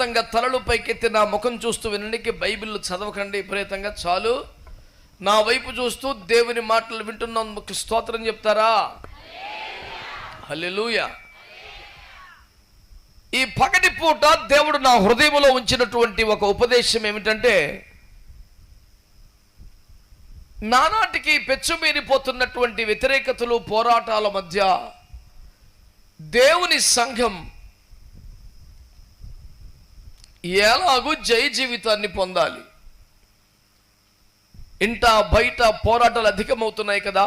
విపరీతంగా తలలు పైకెత్తి నా ముఖం చూస్తూ వినడానికి బైబిల్ చదవకండి విపరీతంగా, చాలు. నా వైపు చూస్తూ దేవుని మాటలు వింటున్నందుకు స్తోత్రం చెప్తారా? హల్లెలూయా. ఈ పగటి పూట దేవుడు నా హృదయంలో ఉంచినటువంటి ఒక ఉపదేశం ఏమిటంటే, నానాటికి పెచ్చుమీరిపోతున్నటువంటి వ్యతిరేకతలు, పోరాటాల మధ్య దేవుని సంఘం ఎలాగూ జయ జీవితాన్ని పొందాలి. ఇంట బయట పోరాటాలు అధికమవుతున్నాయి కదా.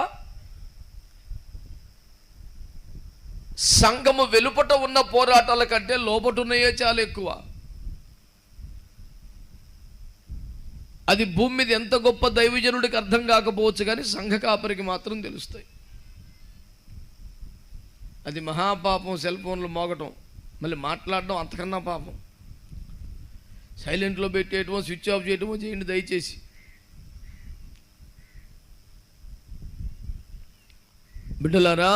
సంఘము వెలుపట ఉన్న పోరాటాల కంటే లోపట ఉన్నాయే చాలా ఎక్కువ. అది భూమి మీద ఎంత గొప్ప దైవజనుడికి అర్థం కాకపోవచ్చు, కానీ సంఘ కాపరికి మాత్రం తెలుస్తాయి. అది మహాపాపం. సెల్ ఫోన్లు మోగటం, మళ్ళీ మాట్లాడడం అంతకన్నా పాపం. సైలెంట్లో పెట్టేయటమో, స్విచ్ ఆఫ్ చేయటమో చేయండి దయచేసి. బిడ్డలారా,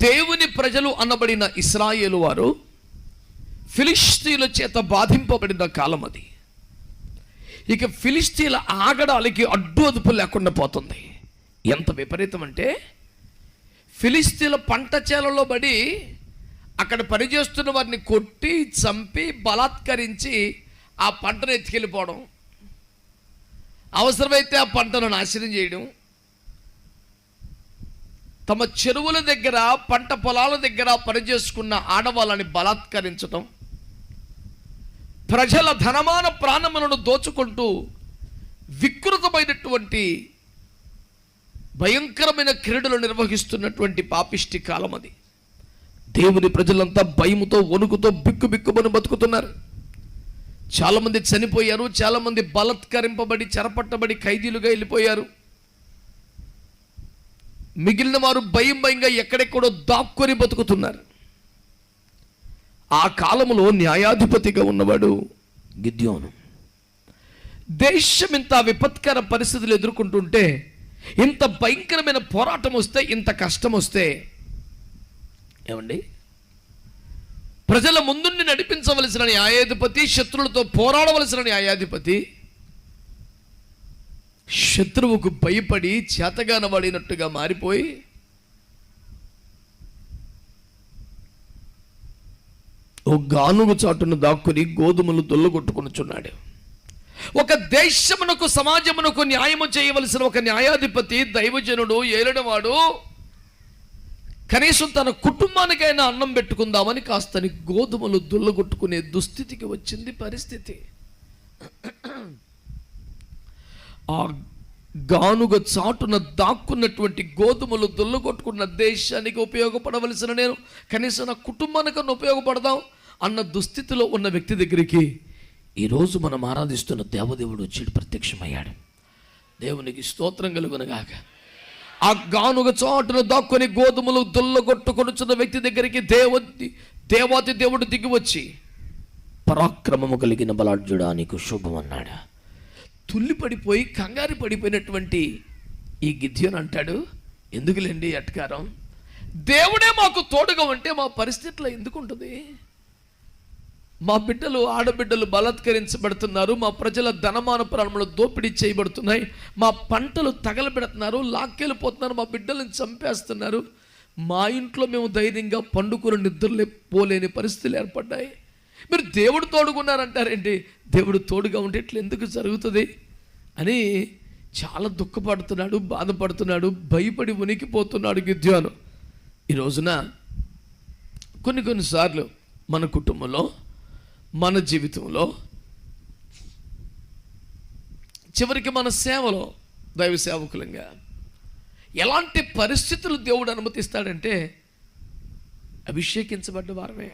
దేవుని ప్రజలు అనబడిన ఇశ్రాయేలు వారు ఫిలిష్తీయుల చేత బాధింపబడిన కాలం అది. ఇక ఫిలిష్తీయుల ఆగడాలకి అడ్డు అదుపు లేకుండా పోతుంది. ఎంత విపరీతం అంటే, ఫిలిష్తీయుల పంట చేలలో పడి అక్కడ పనిచేస్తున్న వారిని కొట్టి చంపి బలాత్కరించి ఆ పంటను ఎత్తుకెళ్ళిపోవడం, అవసరమైతే ఆ పంటను నాశనం చేయడం, తమ చెరువుల దగ్గర పంట పొలాల దగ్గర పనిచేసుకున్న ఆడవాళ్ళని బలాత్కరించడం, ప్రజల ధనమాన ప్రాణములను దోచుకుంటూ వికృతమైనటువంటి భయంకరమైన క్రీడలు నిర్వహిస్తున్నటువంటి పాపిష్టి కాలం అది. దేవుని ప్రజలంతా భయముతో, వణుకుతో బిక్కుబిక్కుమని బతుకుతున్నారు. చాలామంది చనిపోయారు, చాలామంది బలాత్కరింపబడి చెరపట్టబడి ఖైదీలుగా వెళ్ళిపోయారు. మిగిలిన వారు భయంగా ఎక్కడెక్కడో దాక్కొని బతుకుతున్నారు. ఆ కాలంలో న్యాయాధిపతిగా ఉన్నవాడు గిద్యోను. దేశం ఇంత విపత్కర పరిస్థితులు ఎదుర్కొంటుంటే, ఇంత భయంకరమైన పోరాటం వస్తే, ఇంత కష్టం వస్తే ఏమండి, ప్రజల ముందుండి నడిపించవలసిన న్యాయాధిపతి, శత్రువులతో పోరాడవలసిన న్యాయాధిపతి శత్రువుకు భయపడి చేతగానబడినట్టుగా మారిపోయి ఓ గానుగు చాటును దాక్కుని గోధుమలు దొల్లగొట్టుకొనుచున్నాడు. ఒక దేశమునకు, సమాజమునకు న్యాయము చేయవలసిన ఒక న్యాయాధిపతి, దైవజనుడు, ఏలినవాడు కనీసం తన కుటుంబానికైనా అన్నం పెట్టుకుందామని కాస్తని గోధుమలు దొల్లగొట్టుకునే దుస్థితికి వచ్చింది పరిస్థితి. ఆ గానుగ చాటున దాక్కున్నటువంటి గోధుమలు దొల్లగొట్టుకున్న దేశానికి ఉపయోగపడవలసిన నేను కనీసం నా కుటుంబానికన్నా ఉపయోగపడదాం అన్న దుస్థితిలో ఉన్న వ్యక్తి దగ్గరికి ఈరోజు మనం ఆరాధిస్తున్న దేవదేవుడు వచ్చి ప్రత్యక్షమయ్యాడు. దేవునికి స్తోత్రం కలుగునగాక. ఆ గానుగ చాటున దాక్కుని గోధుమలు దొల్లగొట్టుకొనుచున్న వ్యక్తి దగ్గరికి దేవాతి దేవుడు దిగి వచ్చి, పరాక్రమము కలిగిన బలాఢ్యుడా నీకు శుభం అన్నాడు. తుల్లిపడిపోయి కంగారు పడిపోయినటువంటి ఈ గిద్యోను అంటాడు, ఎందుకులేండి అట్కారం, దేవుడే మాకు తోడుగా ఉంటే మా పరిస్థితిలో ఎందుకు ఉంటుంది? మా బిడ్డలు, ఆడబిడ్డలు బలాత్కరించబడుతున్నారు, మా ప్రజల ధనమాన ప్రాణములు దోపిడీ చేయబడుతున్నాయి, మా పంటలు తగలబెడుతున్నారు, లాక్కెళ్ళిపోతున్నారు, మా బిడ్డలను చంపేస్తున్నారు, మా ఇంట్లో మేము ధైర్యంగా పండుకొని నిద్రలే పోలేని పరిస్థితులు ఏర్పడ్డాయి. మీరు దేవుడు తోడుకున్నారంటారేంటి? దేవుడు తోడుగా ఉంటే ఇట్లా ఎందుకు జరుగుతుంది అని చాలా దుఃఖపడుతున్నాడు, బాధపడుతున్నాడు, భయపడి ఉనికిపోతున్నాడు గిద్యోను. ఈ రోజున కొన్నిసార్లు మన కుటుంబంలో, మన జీవితంలో, చివరికి మన సేవలో, దైవ సేవకులంగా ఎలాంటి పరిస్థితులు దేవుడు అనుమతిస్తాడంటే, అభిషేకించబడ్డ వారమే,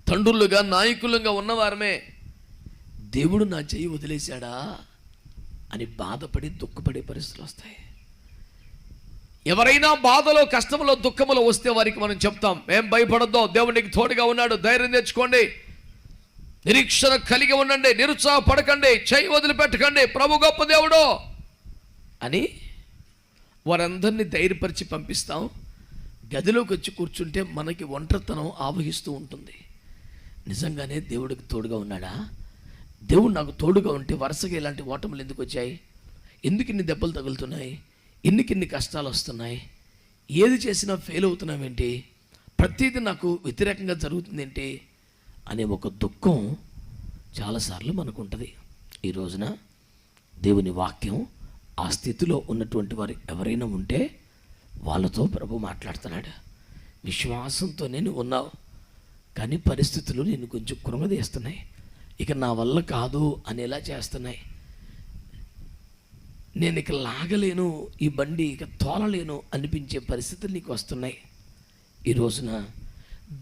తండ్రులుగా, నాయకులుగా ఉన్నవారమే దేవుడు నా చెయ్యి వదిలేశాడా అని బాధపడి దుఃఖపడే పరిస్థితులు వస్తాయి. ఎవరైనా బాధలో, కష్టంలో, దుఃఖంలో వస్తే వారికి మనం చెప్తాం, ఏం భయపడద్దు, దేవునికి తోడుగా ఉన్నాడు, ధైర్యం తెచ్చుకోండి, నిరీక్షణ కలిగి ఉండండి, నిరుత్సాహపడకండి, చెయ్యి వదిలిపెట్టకండి, ప్రభు గొప్ప దేవుడు అని వారందరినీ ధైర్యపరిచి పంపిస్తాం. గదిలోకి వచ్చి కూర్చుంటే మనకి ఒంటరితనం ఆవహిస్తూ ఉంటుంది. నిజంగానే దేవుడికి తోడుగా ఉన్నాడా? దేవుడు నాకు తోడుగా ఉంటే వరుసగా ఇలాంటి ఓటములు ఎందుకు వచ్చాయి? ఎందుకు ఇన్ని దెబ్బలు తగులుతున్నాయి? ఇన్ని కష్టాలు వస్తున్నాయి? ఏది చేసినా ఫెయిల్ అవుతున్నామేంటి? ప్రతిదీ నాకు వ్యతిరేకంగా జరుగుతుంది ఏంటి అనే ఒక దుఃఖం చాలాసార్లు మనకు ఉంటుంది. ఈ రోజున దేవుని వాక్యం ఆ స్థితిలో ఉన్నటువంటి వారు ఎవరైనా ఉంటే వాళ్ళతో ప్రభు మాట్లాడుతున్నాడు. విశ్వాసంతో నేను ఉన్నావు, కానీ పరిస్థితులు నేను కొంచెం కృంగదీస్తున్నాయి, ఇక నా వల్ల కాదు అనేలా చేస్తున్నాయి, నేను ఇక లాగలేను, ఈ బండి ఇక తోలలేను అనిపించే పరిస్థితులు నీకు వస్తున్నాయి. ఈ రోజున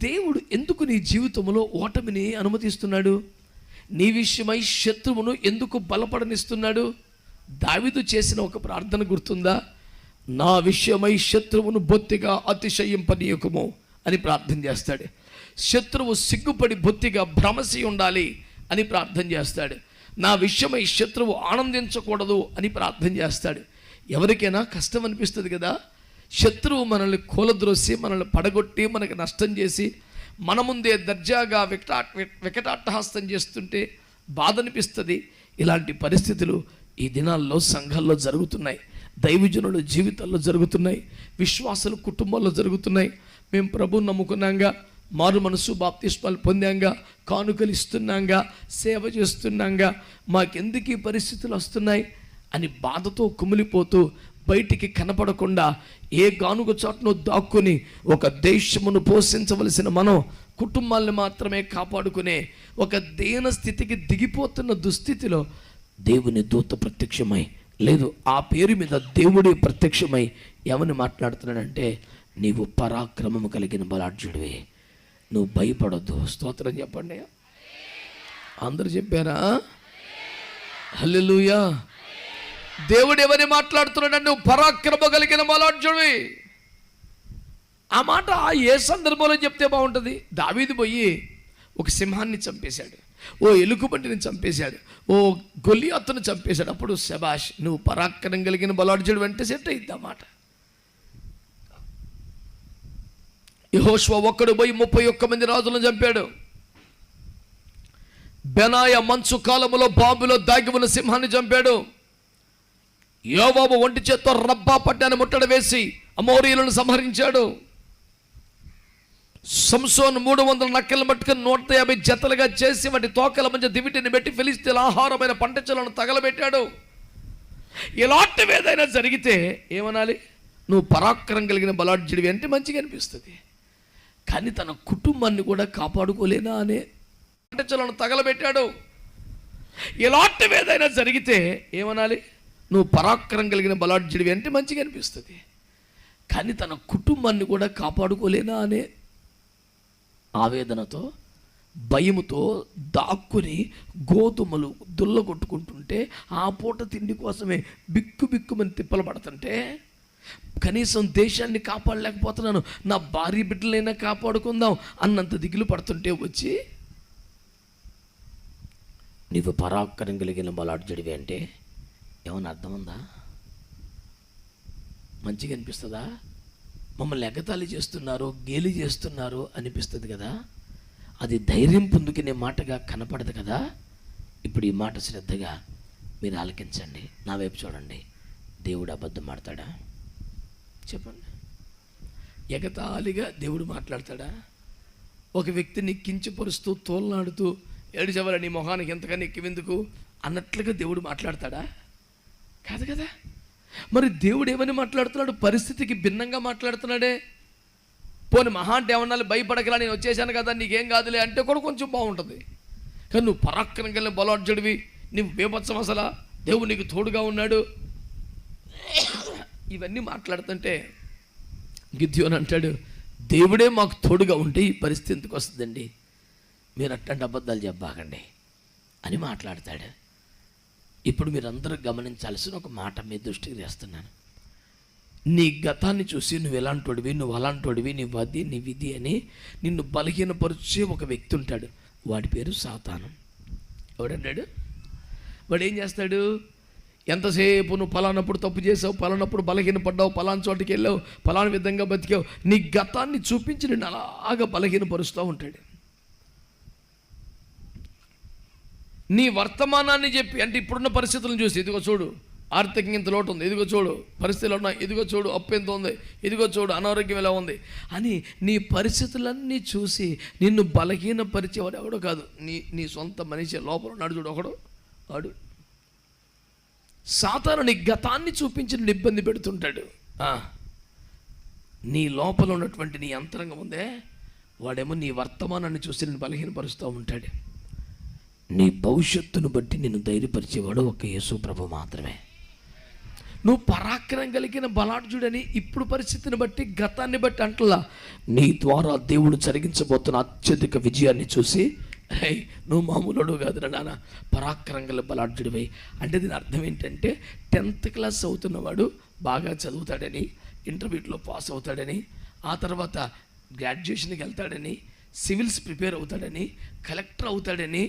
దేవుడు ఎందుకు నీ జీవితంలో ఓటమిని అనుమతిస్తున్నాడు? నీ విషయమై శత్రువును ఎందుకు బలపడనిస్తున్నాడు? దావీదు చేసిన ఒక ప్రార్థన గుర్తుందా? నా విషయమై శత్రువును బొత్తిగా అతిశయింపనీయకుము అని ప్రార్థన చేస్తాడు. శత్రువు సిగ్గుపడి బొత్తిగా భ్రమసి ఉండాలి అని ప్రార్థన చేస్తాడు. నా విషయమై శత్రువు ఆనందించకూడదు అని ప్రార్థన చేస్తాడు. ఎవరికైనా కష్టం అనిపిస్తుంది కదా, శత్రువు మనల్ని కూలద్రోసి మనల్ని పడగొట్టి మనకి నష్టం చేసి మన ముందే దర్జాగా వికటాట్టహాస్తం చేస్తుంటే బాధ అనిపిస్తుంది. ఇలాంటి పరిస్థితులు ఈ దినాల్లో సంఘాల్లో జరుగుతున్నాయి, దైవజనుల జీవితాల్లో జరుగుతున్నాయి, విశ్వాసుల కుటుంబాల్లో జరుగుతున్నాయి. మేము ప్రభువుని నమ్ముకున్నాంగా, మారు మనసు బాప్తిస్మాలు పొందాంగా, కానుకలు ఇస్తున్నాంగా, సేవ చేస్తున్నాంగా, మాకెందుకు ఈ పరిస్థితులు వస్తున్నాయి అని బాధతో కుమిలిపోతూ బయటికి కనపడకుండా ఏ గానుగ చాటును దాక్కుని ఒక దేశమును పోషించవలసిన మనం కుటుంబాలను మాత్రమే కాపాడుకునే ఒక దీన స్థితికి దిగిపోతున్న దుస్థితిలో దేవుని దూత ప్రత్యక్షమై, లేదు ఆ పేరు మీద దేవుడే ప్రత్యక్షమై ఏమని మాట్లాడుతున్నాడంటే, నీవు పరాక్రమము కలిగిన బలాఢ్యుడివి, నువ్వు భయపడొద్దు. స్తోత్రం చెప్పండి. అందరూ చెప్పారా? హల్లెలూయా. దేవుడు ఎవరిని మాట్లాడుతున్నాడు? నువ్వు పరాక్రమ కలిగిన బలాఢ్యుడివి. ఆ మాట ఏ సందర్భంలో చెప్తే బాగుంటుంది? దావీదు పోయి ఒక సింహాన్ని చంపేశాడు, ఓ ఎలుగుబంటిని చంపేశాడు, ఓ గొలియాతును చంపేశాడు. అప్పుడు శబాష్, నువ్వు పరాక్రమం కలిగిన బలాఢ్యుడు అంటే సెట్ అయింది ఆ మాట. యెహోషువ ఒక్కడు పోయి 31 మంది రాజులను చంపాడు. బెనాయ మంచు కాలములో బాబులో దాగి ఉన్న సింహాన్ని చంపాడు. యోవాబు ఒంటి చేత్తో రబ్బా పడ్డాన్ని ముట్టడి వేసి అమోరీయులను సంహరించాడు. సంసోను 300 నక్కలను పట్టుకుని 150 జతలుగా చేసి వాటి తోకల మధ్య దివిటిని పెట్టి ఫిలిస్తీన్ల ఆహారమైన పంటచెలను తగలబెట్టాడు. ఇలాంటివి ఏదైనా జరిగితే ఏమనాలి? నువ్వు పరాక్రమం కలిగిన బలాఢ్యుడివి అంటే మంచిగా అనిపిస్తుంది. కానీ తన కుటుంబాన్ని కూడా కాపాడుకోలేనా అనే పంటచెలను తగలబెట్టాడు. ఇలాంటివి ఏదైనా జరిగితే ఏమనాలి? నువ్వు పరాక్రమం కలిగిన బలాఢ్యుడివి అంటే మంచిగా అనిపిస్తుంది. కానీ తన కుటుంబాన్ని కూడా కాపాడుకోలేనా అనే ఆవేదనతో, భయముతో దాక్కుని గోధుమలు దుల్లగొట్టుకుంటుంటే, ఆ పూట తిండి కోసమే బిక్కుమని తిప్పలు పడుతుంటే, కనీసం దేశాన్ని కాపాడలేకపోతున్నాను, నా భార్య బిడ్డలైనా కాపాడుకుందాం అన్నంత దిగులు పడుతుంటే వచ్చి నీవు పరాక్రమం కలిగిన బలాఢ్యుడివి అంటే ఏమన్నా అర్థం ఉందా? మంచిగా అనిపిస్తుందా? మమ్మల్ని ఎగతాళి చేస్తున్నారు, గేలి చేస్తున్నారు అనిపిస్తుంది కదా. అది ధైర్యం పొందుకునే మాటగా కనపడదు కదా. ఇప్పుడు ఈ మాట శ్రద్ధగా మీరు ఆలకించండి, నా వైపు చూడండి. దేవుడు అబద్ధం ఆడతాడా? చెప్పండి. ఎగతాళిగా దేవుడు మాట్లాడతాడా? ఒక వ్యక్తిని కించపరుస్తూ తోలనాడుతూ ఏడుచవల నీ మొహానికి ఎంతకన్నా ఎక్కువెందుకు అన్నట్లుగా దేవుడు మాట్లాడతాడా? కాదు కదా. మరి దేవుడు ఏమని మాట్లాడుతున్నాడు? పరిస్థితికి భిన్నంగా మాట్లాడుతున్నాడే. పోనీ మహా అంటే ఏమన్నా భయపడకలా, నేను వచ్చేసాను కదా నీకేం కాదులే అంటే కూడా కొంచెం బాగుంటుంది. కానీ నువ్వు పరాక్రమం కలిగిన బలాఢ్యుడివి, నువ్వు బేభత్సం, అసలు దేవుడు నీకు తోడుగా ఉన్నాడు, ఇవన్నీ మాట్లాడుతుంటే గిద్యోను అంటాడు, దేవుడే మాకు తోడుగా ఉంటే ఈ పరిస్థితి ఎందుకు వస్తుందండి, మీరు అట్లాంటి అబద్ధాలు చెప్పాకండి అని మాట్లాడతాడు. ఇప్పుడు మీరందరూ గమనించాల్సిన ఒక మాట మీ దృష్టికి తెస్తున్నాను. నీ గతాన్ని చూసి నువ్వు ఎలాంటోడివి, నువ్వు అలాంటోడివి, నీ వది నీ విధి అని నిన్ను బలహీనపరిచే ఒక వ్యక్తి ఉంటాడు. వాడి పేరు సాతాను. ఎవడన్నాడు? వాడు ఏం చేస్తాడు? ఎంతసేపు నువ్వు పలానప్పుడు తప్పు చేసావు, పలానప్పుడు బలహీనపడ్డావు, పలానా చోటికి వెళ్ళావు, పలానా విధంగా బతికావు, నీ గతాన్ని చూపించి నేను అలాగా బలహీనపరుస్తూ ఉంటాడు. నీ వర్తమానాన్ని చెప్పి, అంటే ఇప్పుడున్న పరిస్థితులను చూసి, ఇదిగో చూడు ఆర్థికంగా ఇంత లోటు ఉంది, ఇదిగో చూడు పరిస్థితులు ఉన్నాయి, ఇదిగో చూడు అప్పు ఎంత ఉంది, ఇదిగో చూడు అనారోగ్యం ఎలా ఉంది అని నీ పరిస్థితులన్నీ చూసి నిన్ను బలహీనపరిచేవాడు ఎవడో కాదు, నీ సొంత మనిషి లోపల ఉన్నాడు చూడు ఒకడు, వాడు సాతాను నీ గతాన్ని చూపించి నిన్ను ఇబ్బంది పెడుతుంటాడు. నీ లోపల ఉన్నటువంటి నీ అంతరంగం ఉందే, వాడేమో నీ వర్తమానాన్ని చూసి నిన్ను బలహీనపరుస్తూ ఉంటాడు. నీ భవిష్యత్తును బట్టి నిన్ను ధైర్యపరిచేవాడు ఒక యేసు ప్రభు మాత్రమే. నువ్వు పరాక్రమం కలిగిన బలాఢ్యుడని ఇప్పుడు పరిస్థితిని బట్టి, గతాన్ని బట్టి అంటలా, నీ ద్వారా దేవుడు జరిగించబోతున్న అత్యధిక విజయాన్ని చూసి నువ్వు మామూలుడు కాదురా నాన్న, పరాక్రమం గల బలాఢ్యుడివై. అంటే దీని అర్థం ఏంటంటే 10th క్లాస్ అవుతున్నవాడు బాగా చదువుతాడని, ఇంటర్మీడియట్లో పాస్ అవుతాడని, ఆ తర్వాత గ్రాడ్యుయేషన్కి వెళ్తాడని, సివిల్స్ ప్రిపేర్ అవుతాడని, కలెక్టర్ అవుతాడని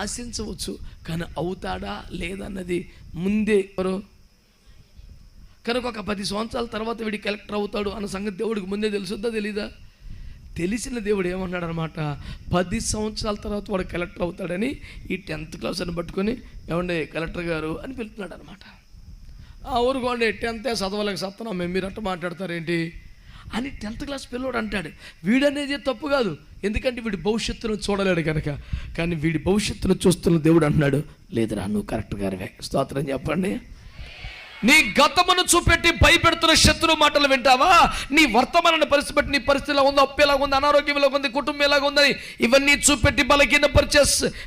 ఆశించవచ్చు. కానీ అవుతాడా లేదన్నది ముందే ఎవరు కనుక ఒక 10 సంవత్సరాల తర్వాత వీడి కలెక్టర్ అవుతాడు అన్న సంగతి దేవుడికి ముందే తెలుసుద్దా తెలీదా? తెలిసిన దేవుడు ఏమన్నాడు అనమాట, 10 సంవత్సరాల తర్వాత వాడు కలెక్టర్ అవుతాడని ఈ 10th క్లాస్ అని పట్టుకొని ఏమండే కలెక్టర్ గారు అని పిలుతున్నాడు అనమాట. ఆ ఊరుకోండి 10th చదవలేక సత్తనా మేము, మీరు అట్ట మాట్లాడతారేంటి అని 10th క్లాస్ పిల్లోడు అంటాడు. వీడనేది తప్పు కాదు, ఎందుకంటే వీడి భవిష్యత్తును చూడలేడు కనుక. కానీ వీడి భవిష్యత్తును చూస్తున్న దేవుడు అంటున్నాడు, లేదురా నువ్వు కరెక్ట్ గారివే. స్తోత్రం చెప్పండి. నీ గతమును చూపెట్టి భయపెడుతున్న శత్రు మాటలు వింటావా? నీ వర్తమానాన్ని పరిస్థితి, నీ పరిస్థితి ఎలా ఉందో, అప్పు ఎలాగ ఉంది, అనారోగ్యం ఎలాగ ఉంది, కుటుంబం ఎలాగ ఉందని ఇవన్నీ చూపెట్టి బలహీనపరిచే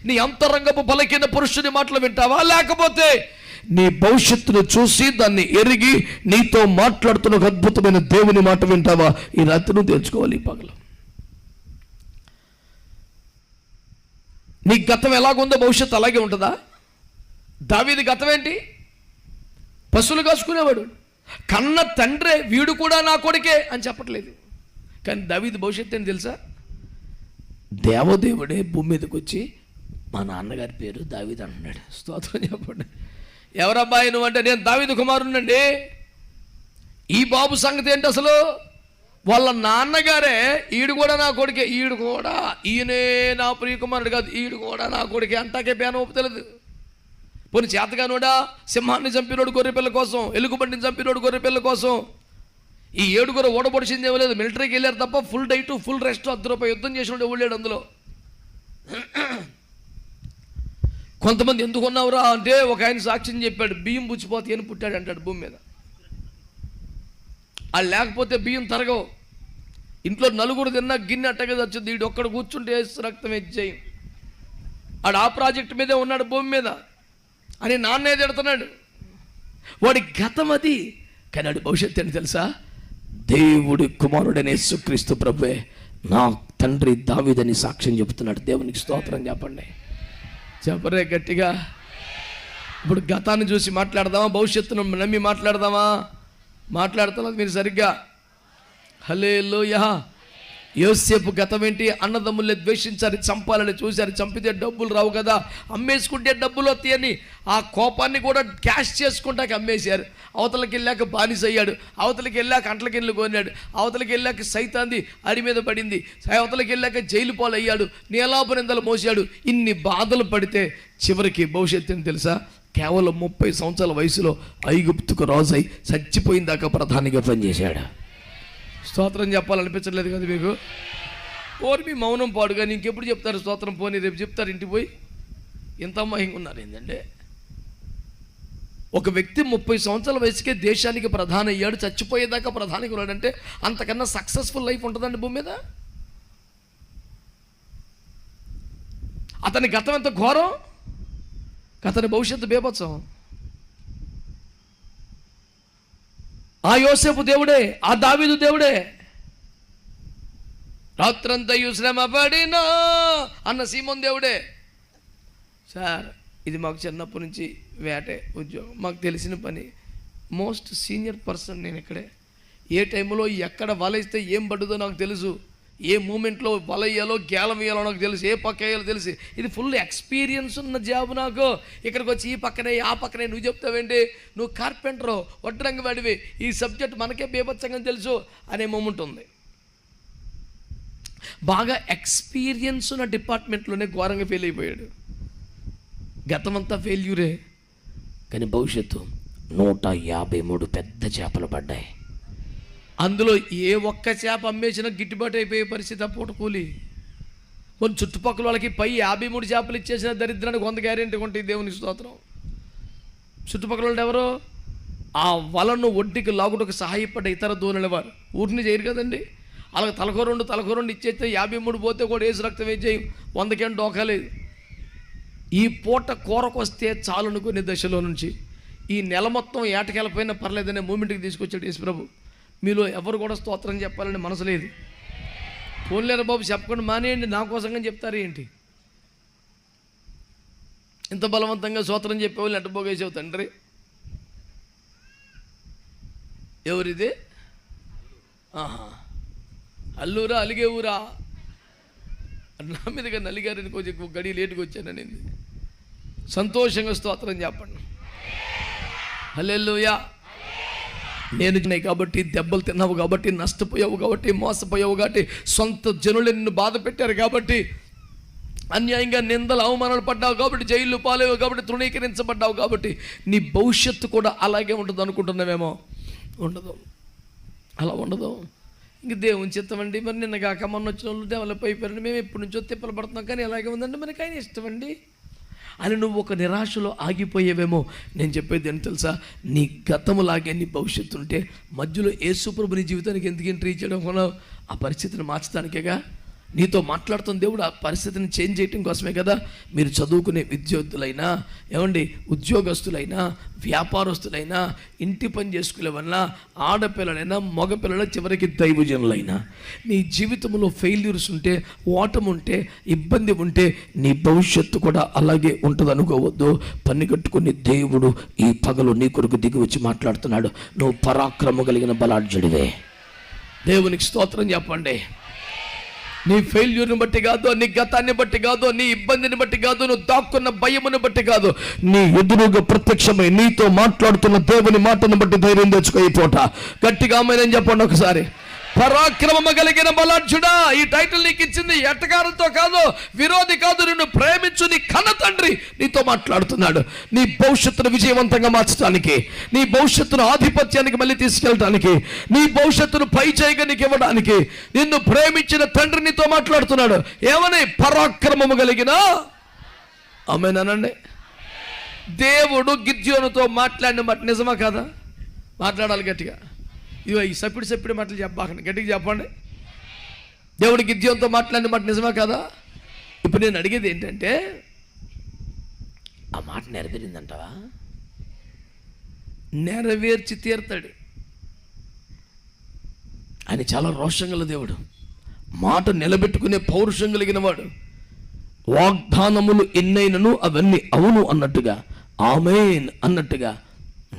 నీ అంతరంగపు బలహీన పురుషుని మాటలు వింటావా? లేకపోతే నీ భవిష్యత్తును చూసి దాన్ని ఎరిగి నీతో మాట్లాడుతున్న ఒక అద్భుతమైన దేవుని మాట వింటావా? ఈ రాత్రి నువ్వు తెలుసుకోవాలి. ఈ పగలు నీ గతం ఎలాగుందో భవిష్యత్తు అలాగే ఉంటుందా? దావీదు గతం ఏంటి? పశువులు కాసుకునేవాడు. కన్న తండ్రే వీడు కూడా నా కొడుకే అని చెప్పట్లేదు. కానీ దావీదు భవిష్యత్తు అని తెలుసా? దేవదేవుడే భూమి మీదకి వచ్చి మా నాన్నగారి పేరు దావీదు అంటున్నాడు. స్తోత్రం చెప్పండి. ఎవరబ్బాయి నువ్వు అంటే, నేను దావీదు కుమారునండి. ఈ బాబు సంగతి ఏంటి అసలు? వాళ్ళ నాన్నగారే ఈడు కూడా నా కొడుకే, ఈడు కూడా ఈయనే నా ప్రియకుమారుడు కాదు, ఈడు కూడా నా కొడుకే అంటాకే పేన ఒప్పుతలేదు. పోనీ చేతగానోడా సింహాన్ని చంపినోడు గొర్రెపిల్ల కోసం, ఎలుగుబంటిని చంపినోడు గొర్రెపిల్ల కోసం. ఈ 7 ఓడబొడిచింది ఏమో లేదు, మిలిటరీకి వెళ్ళారు తప్ప ఫుల్ డైట్ ఫుల్ రెస్ట్, 10 రూపాయలు యుద్ధం చేసినోడు ఎవడు అందులో. కొంతమంది ఎందుకు ఉన్నావురా అంటే, ఒక ఆయన సాక్ష్యం చెప్పాడు, బియ్యం పుచ్చిపోతాయి అని పుట్టాడు అంటాడు భూమి మీద. అది లేకపోతే బియ్యం తరగవు. ఇంట్లో 4 తిన్నా గిన్నె అట్టగా వచ్చింది, వీడు ఒక్కడ కూర్చుంటే రక్తం ఇచ్చేయి. ఆడు ఆ ప్రాజెక్ట్ మీదే ఉన్నాడు భూమి మీద అని నాన్నే తిడుతున్నాడు. వాడి గతం అది. కానీ వాడి భవిష్యత్తు ఏంటి తెలుసా? దేవుడి కుమారుడనే యేసుక్రీస్తు ప్రభువే నా తండ్రి దావీదని సాక్ష్యం చెబుతున్నాడు. దేవునికి స్తోత్రం చెప్పండి. చెప్పరే గట్టిగా. ఇప్పుడు గతాన్ని చూసి మాట్లాడదామా, భవిష్యత్తును నమ్మి మాట్లాడదామా? మాట్లాడుతున్నది మీరు సరిగ్గా. హల్లెలూయా. యోసేపు గతం ఏంటి? అన్నదమ్ముల్ని ద్వేషించారు, చంపాలని చూశారు, చంపితే డబ్బులు రావు కదా, అమ్మేసుకుంటే డబ్బులు వస్తాయని ఆ కోపాన్ని కూడా క్యాష్ చేసుకుంటాక అమ్మేశారు. అవతలకి వెళ్ళాక బానిస అయ్యాడు, అవతలకి వెళ్ళాక అంట్లకిళ్ళు కొన్నాడు, అవతలకి వెళ్ళాక సైతాంది అడి మీద పడింది, అవతలకి వెళ్ళాక జైలు పాలు అయ్యాడు, నీలాపు నిందలు మోసాడు. ఇన్ని బాధలు పడితే చివరికి భవిష్యత్తు అని తెలుసా? కేవలం 30 సంవత్సరాల వయసులో ఐగుప్తుకు రాజై చచ్చిపోయిన దాకా ప్రధానిగా పనిచేశాడు. స్తోత్రం చెప్పాలనిపించట్లేదు కదా మీకు? ఓరి మీ మౌనం పాడుగా ఇంకెప్పుడు చెప్తారు స్తోత్రం? పోనీ రేపు చెప్తారు ఇంటికి పోయి. ఎంత అమ్మాయిగా ఉన్నారు ఏంటంటే, ఒక వ్యక్తి 30 సంవత్సరాల వయసుకే దేశానికి ప్రధాని అయ్యాడు, చచ్చిపోయేదాకా ప్రధానిగా ఉన్నాడంటే అంతకన్నా సక్సెస్ఫుల్ లైఫ్ ఉంటుందండి భూమి మీద? అతని గతం ఎంత ఘోరం, అతని భవిష్యత్తు బేబత్సం. ఆ యోసేపు దేవుడే, ఆ దావీదు దేవుడే. రాత్రంతయు శ్రమ పడినా అన్న సీమోన్ దేవుడే. సార్ ఇది మాకు చిన్నప్పటి నుంచి వేటే ఉద్యోగం, మాకు తెలిసిన పని. మోస్ట్ సీనియర్ పర్సన్ నేను ఇక్కడే. ఏ టైంలో ఎక్కడ వలేస్తే ఏం పడుతుందో నాకు తెలుసు, ఏ మూమెంట్లో వల వేయాలో గేలం వేయాలో నాకు తెలుసు, ఏ పక్క వేయాలో తెలుసు. ఇది ఫుల్ ఎక్స్పీరియన్స్ ఉన్న జాబ్ నాకు. ఇక్కడికి వచ్చి ఈ పక్కనే ఆ పక్కనే నువ్వు చెప్తావేంటి, నువ్వు కార్పెంటరు, వడ్రంగి వాడివి, ఈ సబ్జెక్ట్ మనకే బీభత్సంగా తెలుసు అనే మూమెంట్ ఉంది. బాగా ఎక్స్పీరియన్స్ ఉన్న డిపార్ట్మెంట్లోనే ఘోరంగా ఫెయిల్ అయిపోయాడు. గతమంతా ఫెయిల్యూరే, కానీ భవిష్యత్తు 153 పెద్ద చేపలు పడ్డాయి. అందులో ఏ ఒక్క చేప అమ్మేసినా గిట్టుబాటు అయిపోయే పరిస్థితి. ఆ పూట కూలి కొన్ని చుట్టుపక్కల వాళ్ళకి పై 53 చేపలు ఇచ్చేసిన దరిద్రానికి 100 గ్యారెంటీ ఉంటుంది. దేవుని స్తోత్రం. చుట్టుపక్కల వాళ్ళు ఎవరో ఆ వలను ఒడ్డుకి లాగుటకు సహాయపడ్డ ఇతర దూనల వారు ఊరిని చేయరు కదండి. అలాగే తలకో రెండు ఇచ్చేస్తే 53 పోతే కూడా వేసి రక్తం వేసేయం, 100కేం డోకాలేదు. ఈ పూట కూరకొస్తే చాలనుకునే దశలో నుంచి ఈ నెల మొత్తం ఏటకెళ్ళపోయినా పర్లేదనే మూమెంట్కి తీసుకొచ్చాడు యేసు ప్రభు. మీలో ఎవరు కూడా స్తోత్రం చెప్పాలని మనసు లేదు. పోన్లేరు బాబు చెప్పకుండా మానేయండి, నా కోసంగా చెప్తారు ఏంటి. ఇంత బలవంతంగా స్తోత్రం చెప్పేవాళ్ళు ఎట్టబోగేసావు తండ్రి. ఎవరిది? అల్లూరా అలిగే ఊరా? నా మీదుగా నలిగారని కొంచెం గడి లేటుగా వచ్చాను. సంతోషంగా స్తోత్రం చెప్పండి. హల్లెలూయా. నేను కాబట్టి, దెబ్బలు తిన్నావు కాబట్టి, నష్టపోయావు కాబట్టి, మోసపోయావు కాబట్టి, సొంత జనులు నిన్ను బాధ పెట్టారు కాబట్టి, అన్యాయంగా నిందలు అవమానాలు పడ్డావు కాబట్టి, జైలు పాలేవు కాబట్టి, తృణీకరించబడ్డావు కాబట్టి, నీ భవిష్యత్తు కూడా అలాగే ఉంటుంది అనుకుంటున్నావేమో. ఉండదు, అలా ఉండదు. ఇంక దేవుని చిత్తమండి. మరి నిన్న కాక మొన్న వచ్చిన వాళ్ళు డెవలప్ అయిపోయారండి, మేము ఎప్పటి నుంచో తిప్పలు పడుతున్నాం కానీ అలాగే ఉందండి, మనకి ఆయన ఇష్టమండి అని నువ్వు ఒక నిరాశలో ఆగిపోయేవేమో. నేను చెప్పేది ఏంటి తెలుసా, నీ గతములాగే నీ భవిష్యత్తు ఉంటే మధ్యలో యేసు ప్రభు నీ జీవితానికి ఎందుకు ఎంట్రీ చేయడం కొన్నావు? ఆ పరిస్థితిని మార్చడానికేగా. నీతో మాట్లాడుతున్న దేవుడు ఆ పరిస్థితిని చేంజ్ చేయడం కోసమే కదా. మీరు చదువుకునే విద్యార్థులైనా, ఏమండి ఉద్యోగస్తులైనా, వ్యాపారస్తులైనా, ఇంటి పని చేసుకునే వల్ల ఆడపిల్లలైనా, మగపిల్లల, చివరికి దైవజనులైనా, నీ జీవితంలో ఫెయిల్యూర్స్ ఉంటే, ఓటమి ఉంటే, ఇబ్బంది ఉంటే నీ భవిష్యత్తు కూడా అలాగే ఉంటుంది అనుకోవద్దు. పని కట్టుకుని దేవుడు ఈ పగలు నీ కొరకు దిగి వచ్చి మాట్లాడుతున్నాడు. నువ్వు పరాక్రమ కలిగిన బలాఢ్యుడివే. దేవునికి స్తోత్రం చెప్పండి. నీ ఫెయిల్యూర్ని బట్టి కాదు, నీ గతాన్ని బట్టి కాదు, నీ ఇబ్బందిని బట్టి కాదు, నువ్వు దాక్కున్న భయమును బట్టి కాదు, నీ ఎదురుగా ప్రత్యక్షమై నీతో మాట్లాడుతున్న దేవుని మాటను బట్టి ధైర్యం తెచ్చుకో. ఈ పూట గట్టిగా ఆమేన్ చెప్పండి ఒకసారి. పరాక్రమము కలిగిన బలాఢ్యుడా, ఈ టైటిల్ నీకు ఇచ్చింది ఎట్టకారంతో కాదు, విరోధి కాదు, నిన్ను ప్రేమించు నీ కన్న తండ్రి నీతో మాట్లాడుతున్నాడు. నీ భవిష్యత్తును విజయవంతంగా మార్చడానికి, నీ భవిష్యత్తును ఆధిపత్యానికి మళ్ళీ తీసుకెళ్ళడానికి, నీ భవిష్యత్తును పై చేయగా నీకు ఇవ్వడానికి నిన్ను ప్రేమించిన తండ్రి నీతో మాట్లాడుతున్నాడు. ఏమని? పరాక్రమము కలిగిన. ఆమేనండి. దేవుడు గిద్యోనుతో మాట్లాడిన మాట నిజమా కాదా? మాట్లాడాలి గట్టిగా. ఇవో ఈ సప్పిడి మాటలు చెప్పాకండి, గట్టిగా చెప్పండి. దేవుడు గిద్యోనుతో మాట్లాడిన మాట నిజమా కాదా? ఇప్పుడు నేను అడిగేది ఏంటంటే, ఆ మాట నెరవేరిందంటావా? నెరవేర్చి తీరుతాడు. ఆయన చాలా రోషం గల దేవుడు, మాట నిలబెట్టుకునే పౌరుషం కలిగిన వాడు. వాగ్దానములు ఎన్నైనను అవన్నీ అవును అన్నట్టుగా, ఆమేన్ అన్నట్టుగా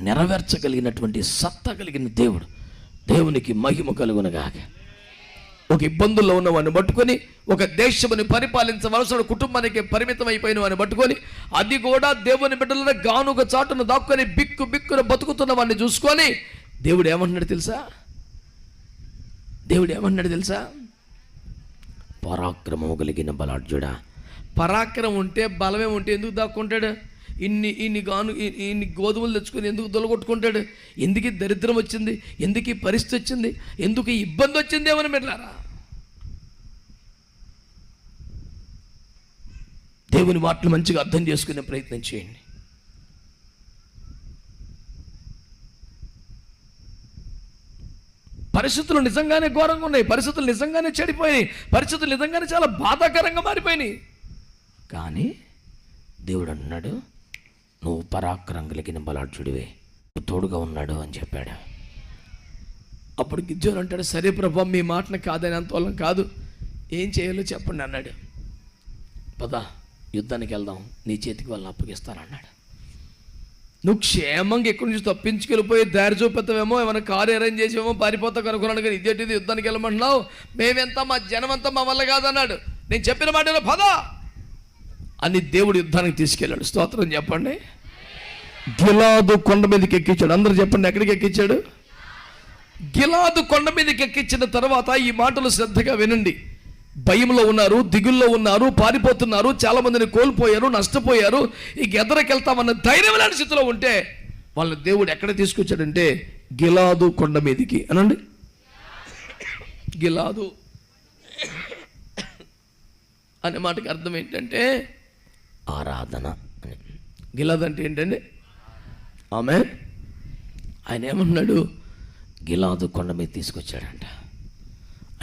నెరవేర్చగలిగినటువంటి సత్తా కలిగిన దేవుడు. దేవునికి మహిమ కలుగునగాక. ఒక ఇబ్బందుల్లో ఉన్న వాడిని పట్టుకొని, ఒక దేశముని పరిపాలించవలసిన కుటుంబానికి పరిమితం అయిపోయిన వాడిని పట్టుకొని, అది కూడా దేవుని బిడ్డలను గానుగ చాటును దాక్కొని బిక్కున బతుకుతున్న వాడిని చూసుకొని దేవుడు ఏమంటున్నాడు తెలుసా? పరాక్రమము కలిగిన బలాఢ్యుడా. పరాక్రమం ఉంటే, బలమే ఉంటే ఎందుకు దాక్కుంటాడు? ఇన్ని గోధుమలు తెచ్చుకొని ఎందుకు దొలగొట్టుకుంటాడు? ఎందుకు ఈ దరిద్రం వచ్చింది? ఎందుకు ఈ పరిస్థితి వచ్చింది? ఎందుకు ఈ ఇబ్బంది వచ్చింది? ఏమని మెట్లారా? దేవుని మాటలు మంచిగా అర్థం చేసుకునే ప్రయత్నం చేయండి. పరిస్థితులు నిజంగానే ఘోరంగా ఉన్నాయి, పరిస్థితులు నిజంగానే చెడిపోయినాయి, పరిస్థితులు నిజంగానే చాలా బాధాకరంగా మారిపోయినాయి. కానీ దేవుడు అన్నాడు, నువ్వు పరాక్రమం కలిగిన బలాఢ్యుడివే, తోడుగా ఉన్నాడు అని చెప్పాడు. అప్పుడు గిద్యోను అంటాడు, సరే ప్రభు, మీ మాటను కాదని అంతవల్ల కాదు, ఏం చేయాలో చెప్పండి అన్నాడు. పద యుద్ధానికి వెళ్దాం, నీ చేతికి వాళ్ళని అప్పగిస్తానన్నాడు. నువ్వు క్షేమంగా ఎక్కడి నుంచి తప్పించుకెళ్ళిపోయి దారి చూపెత్తావేమో, ఏమైనా కారు అరేంజ్ చేసేమో, పారిపోతా కనుక్కున్నాడు. కానీ ఇదేంటిది యుద్ధానికి వెళ్ళమంటున్నావు, మేమెంతా మా జనమంతా మా వల్ల కాదన్నాడు. నేను చెప్పిన మాట పద అని దేవుడు యుద్ధానికి తీసుకెళ్ళాడు. స్తోత్రం చెప్పండి. గిలాదు కొండ మీదకి ఎక్కించాడు. అందరూ చెప్పండి, ఎక్కడికి ఎక్కించాడు? గిలాదు కొండ మీదకి ఎక్కించిన తర్వాత ఈ మాటలు శ్రద్ధగా వినండి. భయంలో ఉన్నారు, దిగుల్లో ఉన్నారు, పారిపోతున్నారు, చాలా మందిని కోల్పోయారు, నష్టపోయారు. ఇక ఎదరకెళ్తామన్న ధైర్యం లేని స్థితిలో ఉంటే వాళ్ళ దేవుడు ఎక్కడ తీసుకొచ్చాడంటే గిలాదు కొండ మీదకి. అనండి, గిలాదు అనే మాటకి అర్థం ఏంటంటే ఆరాధన అని. గిలాదు అంటే ఏంటండి? ఆమె ఆయన ఏమన్నాడు? గిలాదు కొండ మీద తీసుకొచ్చాడంట.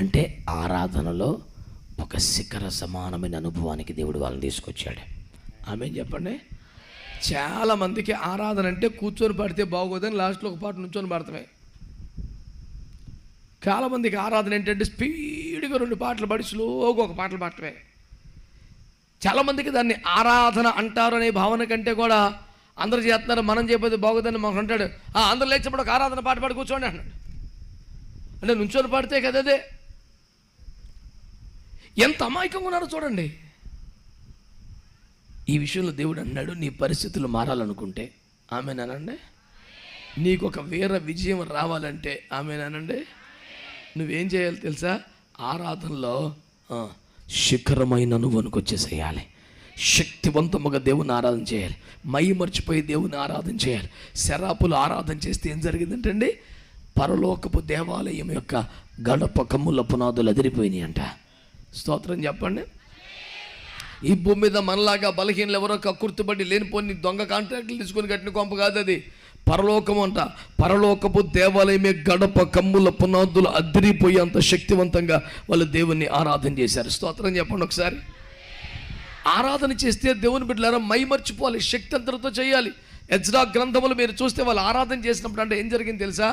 అంటే ఆరాధనలో ఒక శిఖర సమానమైన అనుభవానికి దేవుడు వాళ్ళని తీసుకొచ్చాడు. ఆమె చెప్పండి. చాలామందికి ఆరాధన అంటే కూర్చొని పాడితే బాగోదని లాస్ట్లో ఒక పాట నుంచొని పాడతామే. చాలామందికి ఆరాధన ఏంటంటే స్పీడ్గా 2 పాటలు పాడి స్లోగా ఒక పాటలు పాడటమే. చాలామందికి దాన్ని ఆరాధన అంటారు అనే భావన కంటే కూడా అందరూ చేస్తున్నారు, మనం చేయకపోతే బాగోదని మాకు అంటాడు. అందరూ లేచినప్పుడు ఒక ఆరాధన పాట పాడి కూర్చోండి అన్నాడు. అంటే నుంచొని పాడితే కదా అదే. ఎంత అమాయకంగా ఉన్నారో చూడండి. ఈ విషయంలో దేవుడు అన్నాడు, నీ పరిస్థితులు మారాలనుకుంటే ఆమెనానండి, నీకు ఒక విజయం రావాలంటే ఆమెనానండి, నువ్వేం చేయాలి తెలుసా? ఆరాధనలో శిఖరమైన నువ్వునికి వచ్చేసేయాలి. శక్తివంతముగా దేవుని ఆరాధన చేయాలి. మై మర్చిపోయి దేవుని ఆరాధన చేయాలి. శరాపులు ఆరాధన చేస్తే ఏం జరిగిందంటే అండి, పరలోకపు దేవాలయం యొక్క గడప కమ్ముల పునాదులు అదిరిపోయినాయి అంట. స్తోత్రం చెప్పండి. ఈ భూమి మీద మనలాగా బలహీనలు ఎవరో కక్కుర్తిపడి లేనిపోని దొంగ కాంట్రాక్టులు తీసుకొని కట్టిన కొంప కాదు అది. పరలోకం అంట. పరలోకపు దేవాలయమే గడప కమ్ముల పునాదులు అదిరిపోయి అంత శక్తివంతంగా వాళ్ళు దేవుణ్ణి ఆరాధన చేశారు. స్తోత్రం చెప్పండి ఒకసారి. ఆరాధన చేస్తే దేవుని బిడ్డలారా మై మర్చిపోవాలి, శక్తి అంతటితో చేయాలి. ఎజ్రా గ్రంథములు మీరు చూస్తే వాళ్ళు ఆరాధన చేసినప్పుడు అంటే ఏం జరిగింది తెలుసా?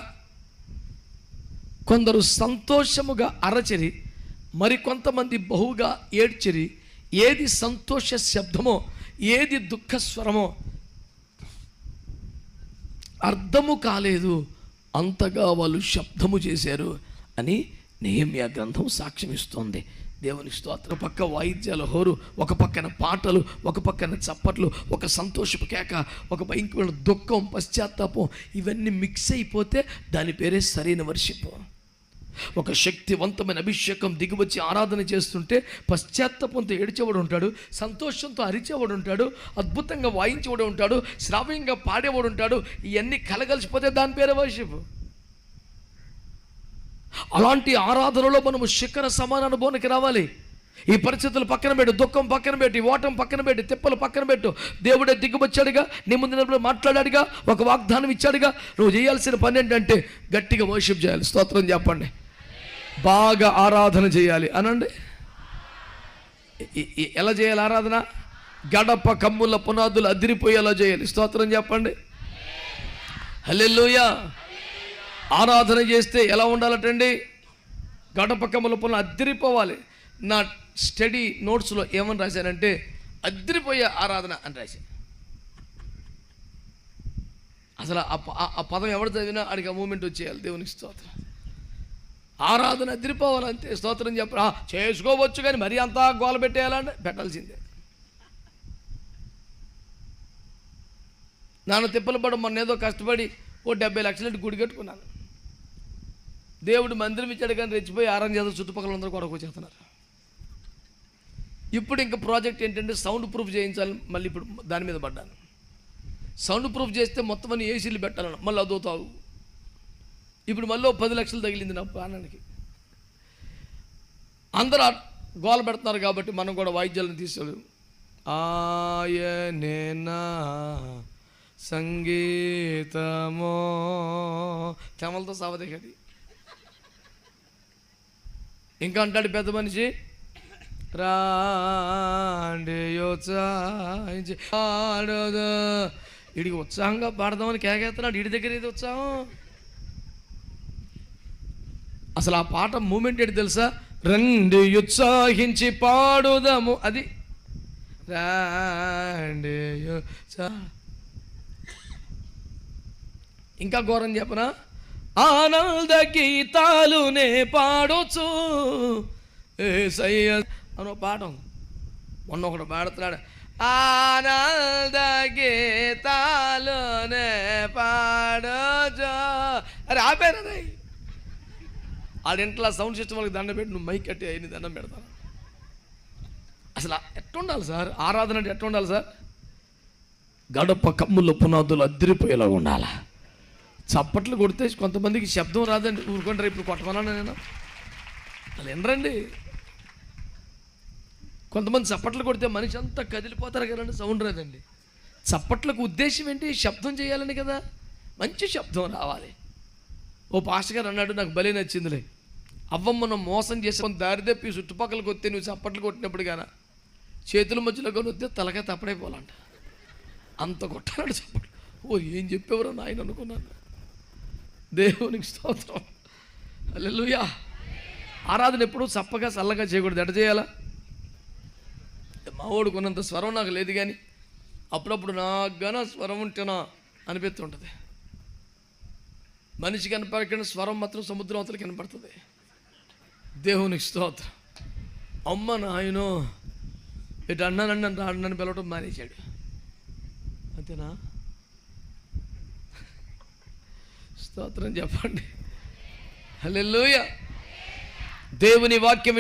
కొందరు సంతోషముగా అరచరి, మరి కొంతమంది బహుగా ఏడ్చిరి. ఏది సంతోష శబ్దమో ఏది దుఃఖస్వరమో అర్థము కాలేదు, అంతగా వాళ్ళు శబ్దము చేశారు అని నెహెమ్యా గ్రంథం సాక్ష్యం ఇస్తోంది. దేవుని స్తోత్రం. ఒక పక్క వాయిద్యాల హోరు, ఒక పక్కన పాటలు, ఒక పక్కన చప్పట్లు, ఒక సంతోషపు కేక, ఒక భయంకరమైన దుఃఖం, పశ్చాత్తాపం, ఇవన్నీ మిక్స్ అయిపోతే దాని పేరే సరైన వర్షిప్. ఒక శక్తివంతమైన అభిషేకం దిగివచ్చి ఆరాధన చేస్తుంటే పశ్చాత్తాపంతో ఏడ్చేవాడు ఉంటాడు, సంతోషంతో అరిచేవాడు ఉంటాడు, అద్భుతంగా వాయించేవాడు ఉంటాడు, శ్రావ్యంగా పాడేవాడు ఉంటాడు. ఇవన్నీ కలగలిసిపోతే దాని పేరే వర్షిప్. అలాంటి ఆరాధనలో మనము శిఖర సమాన అనుభవానికి రావాలి. ఈ పరిస్థితులు పక్కన పెట్టు, దుఃఖం పక్కన పెట్టి, ఓటం పక్కన పెట్టి, తిప్పలు పక్కన పెట్టు. దేవుడే దిగువచ్చాడుగా, నీ ముందు మాట్లాడాడుగా, ఒక వాగ్దానం ఇచ్చాడుగా. నువ్వు చేయాల్సిన పని ఏంటంటే గట్టిగా వర్షిప్ చేయాలి. స్తోత్రం చెప్పండి. బాగా ఆరాధన చేయాలి అనండి. ఎలా చేయాలి ఆరాధన? గడప కమ్ముల పునాదులు అదిరిపోయేలా చేయాలి. స్తోత్రం చెప్పండి. హల్లెలూయా. ఆరాధన చేస్తే ఎలా ఉండాలటండి? గడప కమ్ముల పునాదులు అదిరిపోవాలి. నా స్టడీ నోట్స్లో ఏమని రాశానంటే అదిరిపోయే ఆరాధన అని రాశాను. అసలు ఆ పదం ఎవరు చదివినా ఆడికి ఆ మూమెంట్ వచ్చేయాలి. దేవునికి స్తోత్రం. ఆరాధన అదిరిపోవాలంతే. స్తోత్రం చెప్ప చేసుకోవచ్చు, కానీ మరీ అంతా గోల పెట్టేయాలంటే పెట్టాల్సిందే. నాన్న తిప్పలు పడ మొన్న ఏదో కష్టపడి 70 లక్షలు గుడి కట్టుకున్నాను. దేవుడు మందిరం ఇచ్చాడు కానీ రెచ్చిపోయి ఆరాధన చేద్దాం చుట్టుపక్కల అందరూ కూడా వచ్చేస్తున్నారు. ఇప్పుడు ఇంకా ప్రాజెక్ట్ ఏంటంటే సౌండ్ ప్రూఫ్ చేయించాలి. మళ్ళీ ఇప్పుడు దాని మీద పడ్డాను. సౌండ్ ప్రూఫ్ చేస్తే మొత్తం అన్ని ఏసీలు పెట్టాలను, మళ్ళీ అదవుతావు. ఇప్పుడు మళ్ళీ 10 లక్షలు తగిలింది నా ప్రాణానికి. అందరూ గోల పెడుతున్నారు కాబట్టి మనం కూడా వాయిద్యాలను తీసాడు. ఆయనేనా సంగీతమో చెమలతో సావదేగది. ఇంకా అంటాడు పెద్ద మనిషి, వీడికి ఉత్సాహంగా పాడదామని కేకేస్తున్నాడు. వీడి దగ్గర ఏది ఉత్సాహం? అసలు ఆ పాట మూమెంట్ ఏంటి తెలుసా? రండి ఉత్సాహించి పాడుదాము, అది రండి ఇంకా ఘోరం చెప్పనా, ఆనంద గీతాలునే పాడొచ్చు ఏసయ్య అనో పాట ఉంది. మొన్న ఒకడు పాడుతున్నాడు, ఆనంద గీతాలునే పాడొచ్చు. అరే ఆపారు, అదే ఆడింట్లో సౌండ్ సిస్టమ్ వాళ్ళకి దండం పెట్టి నువ్వు మైక్ కట్టి అయిన దండం పెడతాను. అసలు ఎట్టుండాలి సార్ ఆరాధన అంటే ఎట్టుండాలి సార్? గడప కమ్ముల పునాదులు అద్దరిపోయేలాగా ఉండాలి. చప్పట్లు కొడితే కొంతమందికి శబ్దం రాదండి, ఊరుకుంటారు. ఇప్పుడు కొట్టమన్నాను నేను, అలా వినరండి. కొంతమంది చప్పట్లు కొడితే మనిషి అంతా కదిలిపోతారు కదండి, సౌండ్ రాదండి. చప్పట్లకు ఉద్దేశం ఏంటి? శబ్దం చేయాలని కదా, మంచి శబ్దం రావాలి. ఓ పాస్టర్ గారు అన్నాడు, నాకు భలే నచ్చిందిలే, అవ్వమ్మను మోసం చేసి దారి తప్పి చుట్టుపక్కలకు వస్తే నువ్వు చప్పట్లు కొట్టినప్పుడు కానీ చేతుల మధ్యలో కానీ వస్తే తలకాయ తప్పడైపోవాలంట, అంత కొట్టాడు చప్పట్లు. ఓ ఏం చెప్పేవరో నాయన అనుకున్నాను. దేవునికి స్తోత్రం, హల్లెలూయా. ఆరాధన ఎప్పుడు చప్పగా చల్లగా చేయకూడదు. ఎట చేయాలా? మా వాడు కొన్నంత స్వరం నాకు లేదు, కానీ అప్పుడప్పుడు నాకు గాన స్వరం ఉంటేనా అనిపిస్తుంటుంది. మనిషి కనపడకుండా స్వరం మాత్రం సముద్రం అవతల కనపడుతుంది. దేవునికి స్తోత్రం. అమ్మ నాయనో ఇటు అన్నానని రాడనని పిలవటం మానేశాడు, అంతేనా? స్తోత్రం చెప్పండి, హల్లెలూయా. దేవుని వాక్యం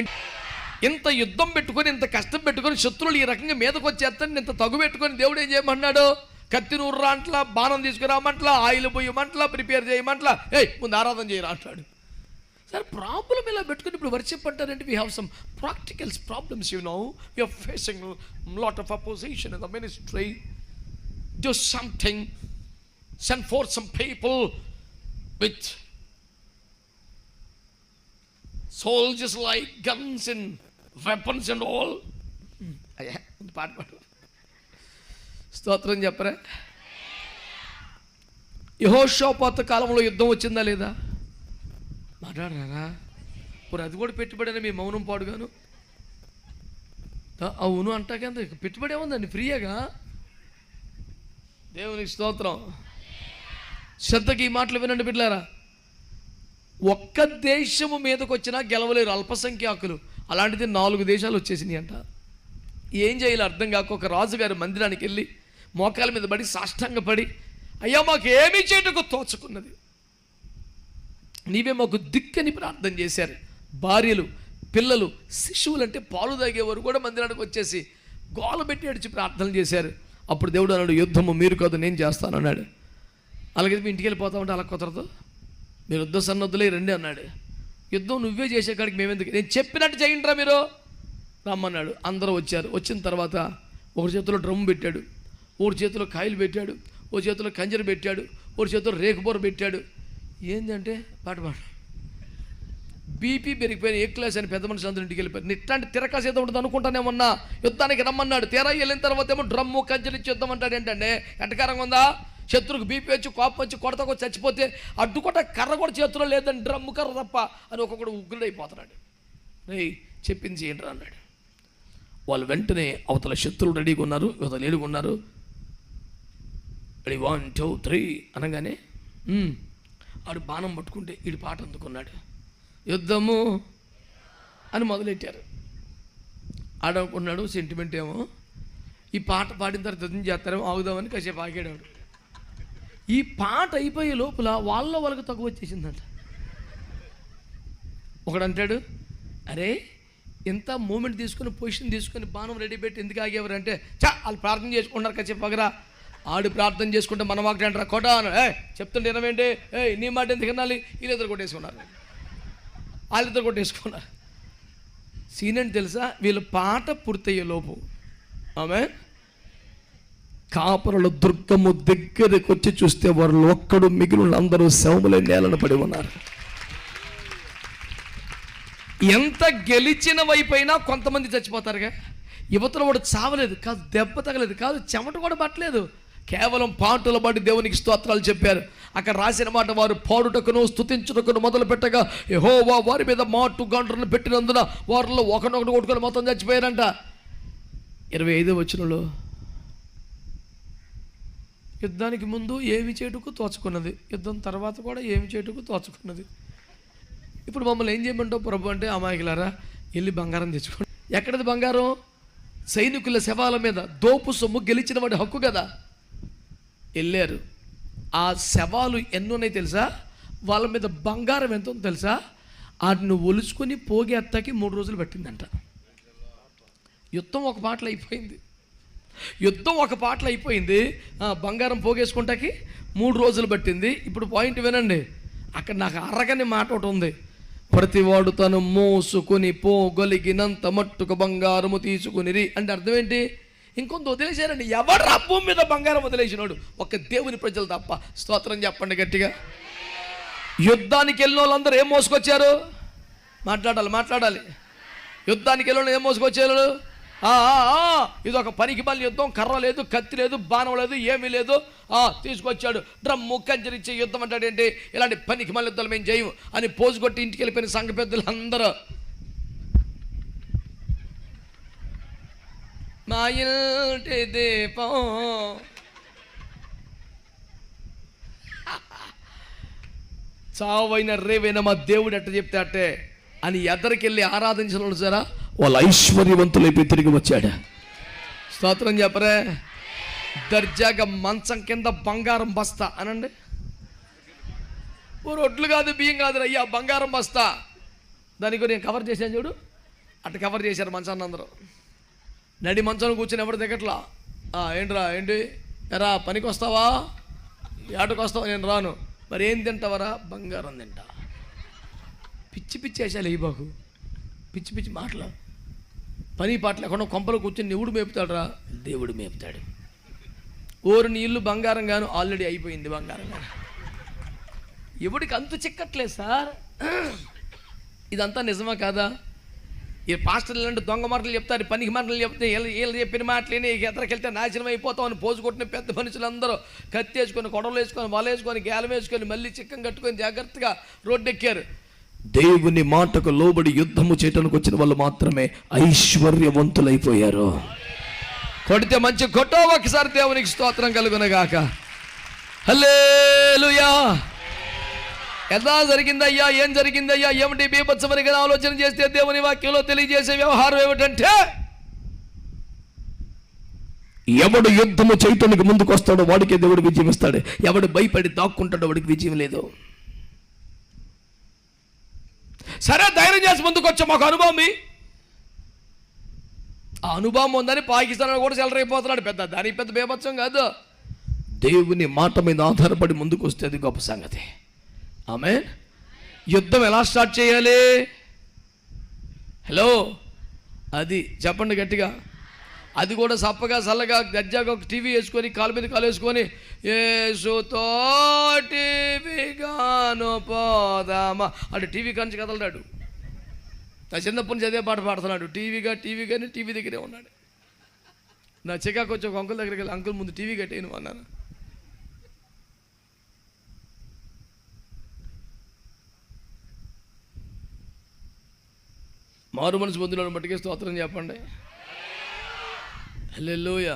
ఇంత యుద్ధం పెట్టుకొని, ఇంత కష్టం పెట్టుకొని, శత్రువులు ఈ రకంగా మీదకి వచ్చేస్తాను ఇంత తగు పెట్టుకొని దేవుడు ఏం చేయమన్నాడు? కత్తి నూర్రా అంట్లా, బాణం తీసుకురామంట్లా, ఆయిల్ పోయమంట్లా, ప్రిపేర్ చేయమంట్లా, ముందు ఆరాధన చేయరా అంటాడు. సార్ ప్రాబ్లం ఇలా పెట్టుకుని ఇప్పుడు వర్షిప్ అంటారంటే we have some practicals problems, you know, we are facing lot of opposition in the ministry. Do something, send for some people with soldiers like guns and weapons and all. అయ్యా పాట పాడు, స్తోత్రం చెప్పరా. యెహోషాపాతు కాలంలో యుద్ధం వచ్చిందా లేదా? మాట్లాడరా. ఇప్పుడు అది కూడా పెట్టుబడి మీ మౌనం పాడుగాను. అవును అంటాకంత పెట్టుబడి ఏముందండి, ఫ్రీయేగా. దేవునికి స్తోత్రం. శ్రద్ధకి ఈ మాటలు వినండి బిడ్డలారా. ఒక్క దేశము మీదకి వచ్చినా గెలవలేరు అల్పసంఖ్యాకులు, అలాంటిది 4 దేశాలు వచ్చేసినాయి అంట. ఏం చేయాలి అర్థం కాక ఒక రాజుగారి మందిరానికి వెళ్ళి మోకాల మీద పడి సాష్టాంగపడి, అయ్యా మాకు ఏమీ చేయటకు తోచుకున్నది, నీవే మాకు దిక్కని ప్రార్థన చేశారు. భార్యలు, పిల్లలు, శిశువులు అంటే పాలు తాగేవారు కూడా మందిరానికి వచ్చేసి గోల పెట్టి అడిచి ప్రార్థనలు చేశారు. అప్పుడు దేవుడు అన్నాడు, యుద్ధము మీరు కాదు నేను చేస్తాను అన్నాడు. అలాగే మీ ఇంటికి వెళ్ళిపోతా ఉంటే అలా కుదరదు, మీరు యుద్ధ సన్నద్ధులే రండి అన్నాడు. యుద్ధం నువ్వే చేసే కాడికి మేమెందుకు, నేను చెప్పినట్టు చేయండిరా మీరు రమ్మన్నాడు. అందరూ వచ్చారు. వచ్చిన తర్వాత ఒకరి చేతిలో డ్రమ్ పెట్టాడు, ఒకరి చేతిలో కాయలు పెట్టాడు, ఒక చేతిలో కంజర పెట్టాడు, ఒకరి చేతిలో రేకుబోర పెట్టాడు. ఏంటంటే పాట బీపీ పెరిగిపోయిన ఏ క్లాస్ అని పెద్ద మనుషులు అందరూ ఇంటికి వెళ్ళిపోయారు. ఇట్లాంటి తిరకాసు ఏదో ఉంటుంది అనుకుంటానేమన్నా. యుద్ధానికి రమ్మన్నాడు. తీరా వెళ్ళిన తర్వాత ఏమో డ్రమ్ము కంచెలు ఇచ్చి యుద్ధం అంటాడు. ఏంటంటే ఎట్టకారంగా ఉందా? శత్రువుకు బీపీ వచ్చి కోపం వచ్చి కొడతకు చచ్చిపోతే అడ్డుకొట్ట కర్ర కూడా చేతిలో లేదని డ్రమ్ము కర్ర తప్ప అని ఒక్కొక్కడు ఉగ్రుడైపోతున్నాడు. చెప్పింది చేయండి అన్నాడు. వాళ్ళు వెంటనే అవతల శత్రువులు రెడీగా ఉన్నారు, ఇవతల లేడుగా ఉన్నారు. రెడీ 1 2 3 అనగానే ఆడు బాణం పట్టుకుంటే వీడు పాట అందుకున్నాడు. యుద్ధము అని మొదలెట్టారు. ఆడనుకున్నాడు సెంటిమెంట్ ఏమో, ఈ పాట పాడిన తర్వాత యుద్ధం చేస్తారేమో ఆగుదామని కాసేపు ఆగాడు. ఈ పాట అయిపోయే లోపల వాళ్ళకి తక్కువ వచ్చేసిందంట. ఒకడంటాడు, అరే ఎంత మూమెంట్ తీసుకుని పొజిషన్ తీసుకుని బాణం రెడీ పెట్టి ఎందుకు ఆగేవారు అంటే, వాళ్ళు ప్రార్థన చేసుకుంటారు కాసేపు పగరా. ఆడు ప్రార్థన చేసుకుంటే మన మాట అంటారా కొట అని చెప్తుంటే వినవేంటి, నీ మాట ఎందుకు వినాలి? వీళ్ళిద్దరు కొట్టేసుకున్నారు, వాళ్ళిద్దరు కొట్టేసుకున్నారు. సీన్ అని తెలుసా? వీళ్ళు పాట పూర్తయ్యే లోపు ఆమె కాపరుల దుర్గము దగ్గరికి వచ్చి చూస్తే వారు ఒక్కడు మిగిలిన అందరూ శవములై నేలను పడి ఉన్నారు. ఎంత గెలిచిన వైపైనా కొంతమంది చచ్చిపోతారుగా. యువతలో వాడు చావలేదు కాదు, దెబ్బ తగలేదు కాదు, చెమట కూడా పట్టలేదు, కేవలం పాటలు పాడి దేవునికి స్తోత్రాలు చెప్పారు. అక్కడ రాసిన మాట, వారు పాడుటకును స్తుతించుటకును మొదలు పెట్టగా యెహోవా వారి మీద మాటు గంటలను పెట్టినందున వారిలో ఒకనొకటి కొట్టుకొని మొత్తం చచ్చిపోయారంట. 25వ వచనంలో యుద్ధానికి ముందు ఏమి చేటుకు తోచుకున్నది, యుద్ధం తర్వాత కూడా ఏమి చేటుకు తోచుకున్నది. ఇప్పుడు మమ్మల్ని ఏం చేయమంటావు ప్రభు అంటే, అమాయకులారా వెళ్ళి బంగారం తెచ్చుకోండి. ఎక్కడది బంగారం? సైనికుల శవాల మీద దోపు సొమ్ము గెలిచిన వాడి హక్కు కదా. వెళ్ళారు. ఆ శవాలు ఎన్నున్నాయి తెలుసా? వాళ్ళ మీద బంగారం ఎంత ఉందో తెలుసా? వాటిని ఒలుచుకొని పోగేత్తకి 3 రోజులు పట్టిందంట. యుద్ధం ఒక పాటలు అయిపోయింది. బంగారం పోగేసుకుంటాకి 3 రోజులు పట్టింది. ఇప్పుడు పాయింట్ వినండి, అక్కడ నాకు అరగని మాట ఒకటి ఉంది. ప్రతివాడు తను మోసుకొని పోగలిగినంత మట్టుకు బంగారము తీసుకునిరి అంటే అర్థం ఏంటి? ఇంకొంత వదిలేశారండి. ఎవరు భూమి మీద బంగారం వదిలేసినాడు? ఒక్క దేవుని ప్రజలు తప్ప. స్తోత్రం చెప్పండి గట్టిగా. యుద్ధానికి వెళ్ళిన వాళ్ళందరూ ఏం మోసుకొచ్చారు? మాట్లాడాలి. యుద్ధానికి వెళ్ళిన ఏం మోసుకొచ్చారు? ఇది ఒక పనికి మళ్ళీ యుద్ధం, కర్ర లేదు, కత్తి లేదు, బాణం లేదు, ఏమీ లేదు. తీసుకొచ్చాడు డ్రమ్ము కంచరిచ్చే యుద్ధం అంటాడేంటి? ఇలాంటి పనికి మళ్ళీ యుద్ధాలు మేము చేయము అని పోజు కొట్టి ఇంటికి వెళ్ళిపోయిన సంఘ పెద్దలు అందరూ మా ఇంటి దీపం చావైన రేవైనా మా దేవుడు ఎట్ట చెప్తే అట్టే అని ఎదరికెళ్ళి ఆరాధించిన సారా వాళ్ళ ఐశ్వర్యవంతులైపోయి తిరిగి వచ్చాడు. స్తోత్రం చెప్పరే. దర్జాగా మంచం కింద బంగారం బస్తా అనండి. రొట్లు కాదు, బియ్యం కాదు, అయ్యా బంగారం బస్తా. దానికి నేను కవర్ చేశాను చూడు, అట్లా కవర్ చేశారు మంచాన్ని అందరూ. నడి మంచం కూర్చొని ఎవరు దిగట్లా. ఏంటి ఎరా పనికి వస్తావా? ఏటకు వస్తావా? నేను రాను. మరి ఏం తింటావరా? బంగారం తింటా. పిచ్చి వేసాలి ఈ బాకు, పిచ్చి మాటలు. పని పాటలు ఎక్కడో కొంపలు కూర్చొని ఎవడు మేపుతాడు రా? దేవుడు మేపుతాడు. నీ ఇల్లు బంగారం గాను ఆల్రెడీ అయిపోయింది బంగారం గాను. ఎవడికి అంతు చిక్కట్లేదు సార్. ఇదంతా నిజమా కాదా? ఈ పాస్టర్లు ఇలాంటి దొంగ మాటలు చెప్తారు, పనికి మాటలు చెప్తే వీళ్ళు చెప్పిన మాటలేని ఎదరికెళ్తే నాశనం అయిపోతామని పోజు కొట్టిన పెద్ద మనుషులందరూ కత్తి వేసుకొని, కొడవలు వేసుకొని, వల వేసుకొని, గేలం వేసుకొని, మళ్ళీ చిక్కం కట్టుకొని జాగ్రత్తగా రోడ్డు ఎక్కారు. దేవుని మాటకు లోబడి యుద్ధము చేయడానికి వచ్చిన వాళ్ళు మాత్రమే ఐశ్వర్యవంతులైపోయారు. కొడితే మంచి కొట్టో ఒకసారి దేవునికి స్తోత్రం కలుగునగాక. హల్లెలూయా. ఎలా జరిగిందయ్యా? ఏం జరిగిందయ్యా? ఏమిటి బీభత్సమని ఆలోచన చేస్తే దేవుని వాక్యంలో తెలియజేసే వ్యవహారం ఏమిటంటే, ఎవడు యుద్ధము చేయటానికి ముందుకు వస్తాడో వాడికి దేవుడు విజయం ఇస్తాడు. ఎవడు భయపడి దాక్కుంటాడో వాడికి విజయం లేదు. సరే ధైర్యం చేసి ముందుకు వచ్చాం, మాకు అనుభవం. ఆ అనుభవం ఉందని పాకిస్తాన్ కూడా సెలరైపోతున్నాడు. దానికి పెద్ద బీభత్సం కాదు. దేవుని మాట మీద ఆధారపడి ముందుకు వస్తే అది గొప్ప సంగతి. ఆమేన్. యుద్ధం ఎలా స్టార్ట్ చేయాలి? హలో, అది చెప్పండి గట్టిగా. అది కూడా సప్పగా చల్లగా గజ్జాగా ఒక టీవీ వేసుకొని కాలు మీద కాలు వేసుకొని యేసుతో టీవీగాను పోదామా అంటే టీవీ కంచి కదలడాడు. నా చిన్నప్పటి నుంచి అదే పాట పాడుతున్నాడు. టీవీగాని టీవీ దగ్గరే ఉన్నాడు. నా చికాకు వచ్చి ఒక అంకుల్ దగ్గరికి వెళ్ళి, అంకుల్ ముందు టీవీ కట్టేను అన్నాను. మారు మనసు పొందిన బట్టికే స్తోత్రం చెప్పండి. హల్లెలూయా.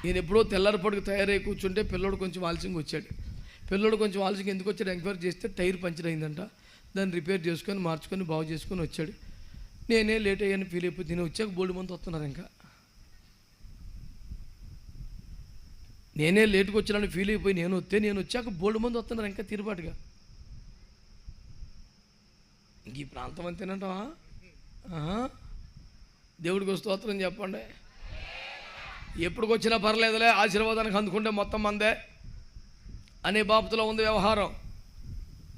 నేను ఎప్పుడో తెల్లారిపడికి తయారై కూర్చుంటే పిల్లోడు కొంచెం ఆలస్యంగా వచ్చాడు. ఎందుకు వచ్చాడు ఎంక్వైరీ చేస్తే టైర్ పంచర్ అయిందంట. దాన్ని రిపేర్ చేసుకొని మార్చుకొని బాగు చేసుకొని వచ్చాడు. నేనే లేట్ అయ్యాను ఫీల్ అయిపోయి నేను వచ్చాక బోల్డ్ మంది వస్తున్నారు. ఇంకా నేనే లేట్గా వచ్చానని ఫీల్ అయిపోయి నేను వచ్చాక బోల్డ్ మంది వస్తున్నారు ఇంకా తిరుపాటుగా. ఇంక ఈ ప్రాంతం అంతేనంటావా? దేవుడికి స్తోత్రం చెప్పండి. ఎప్పుడుకొచ్చినా పర్లేదులే, ఆశీర్వాదానికి అందుకుంటే మొత్తం మందే అనే బాబుతో ఉంది వ్యవహారం.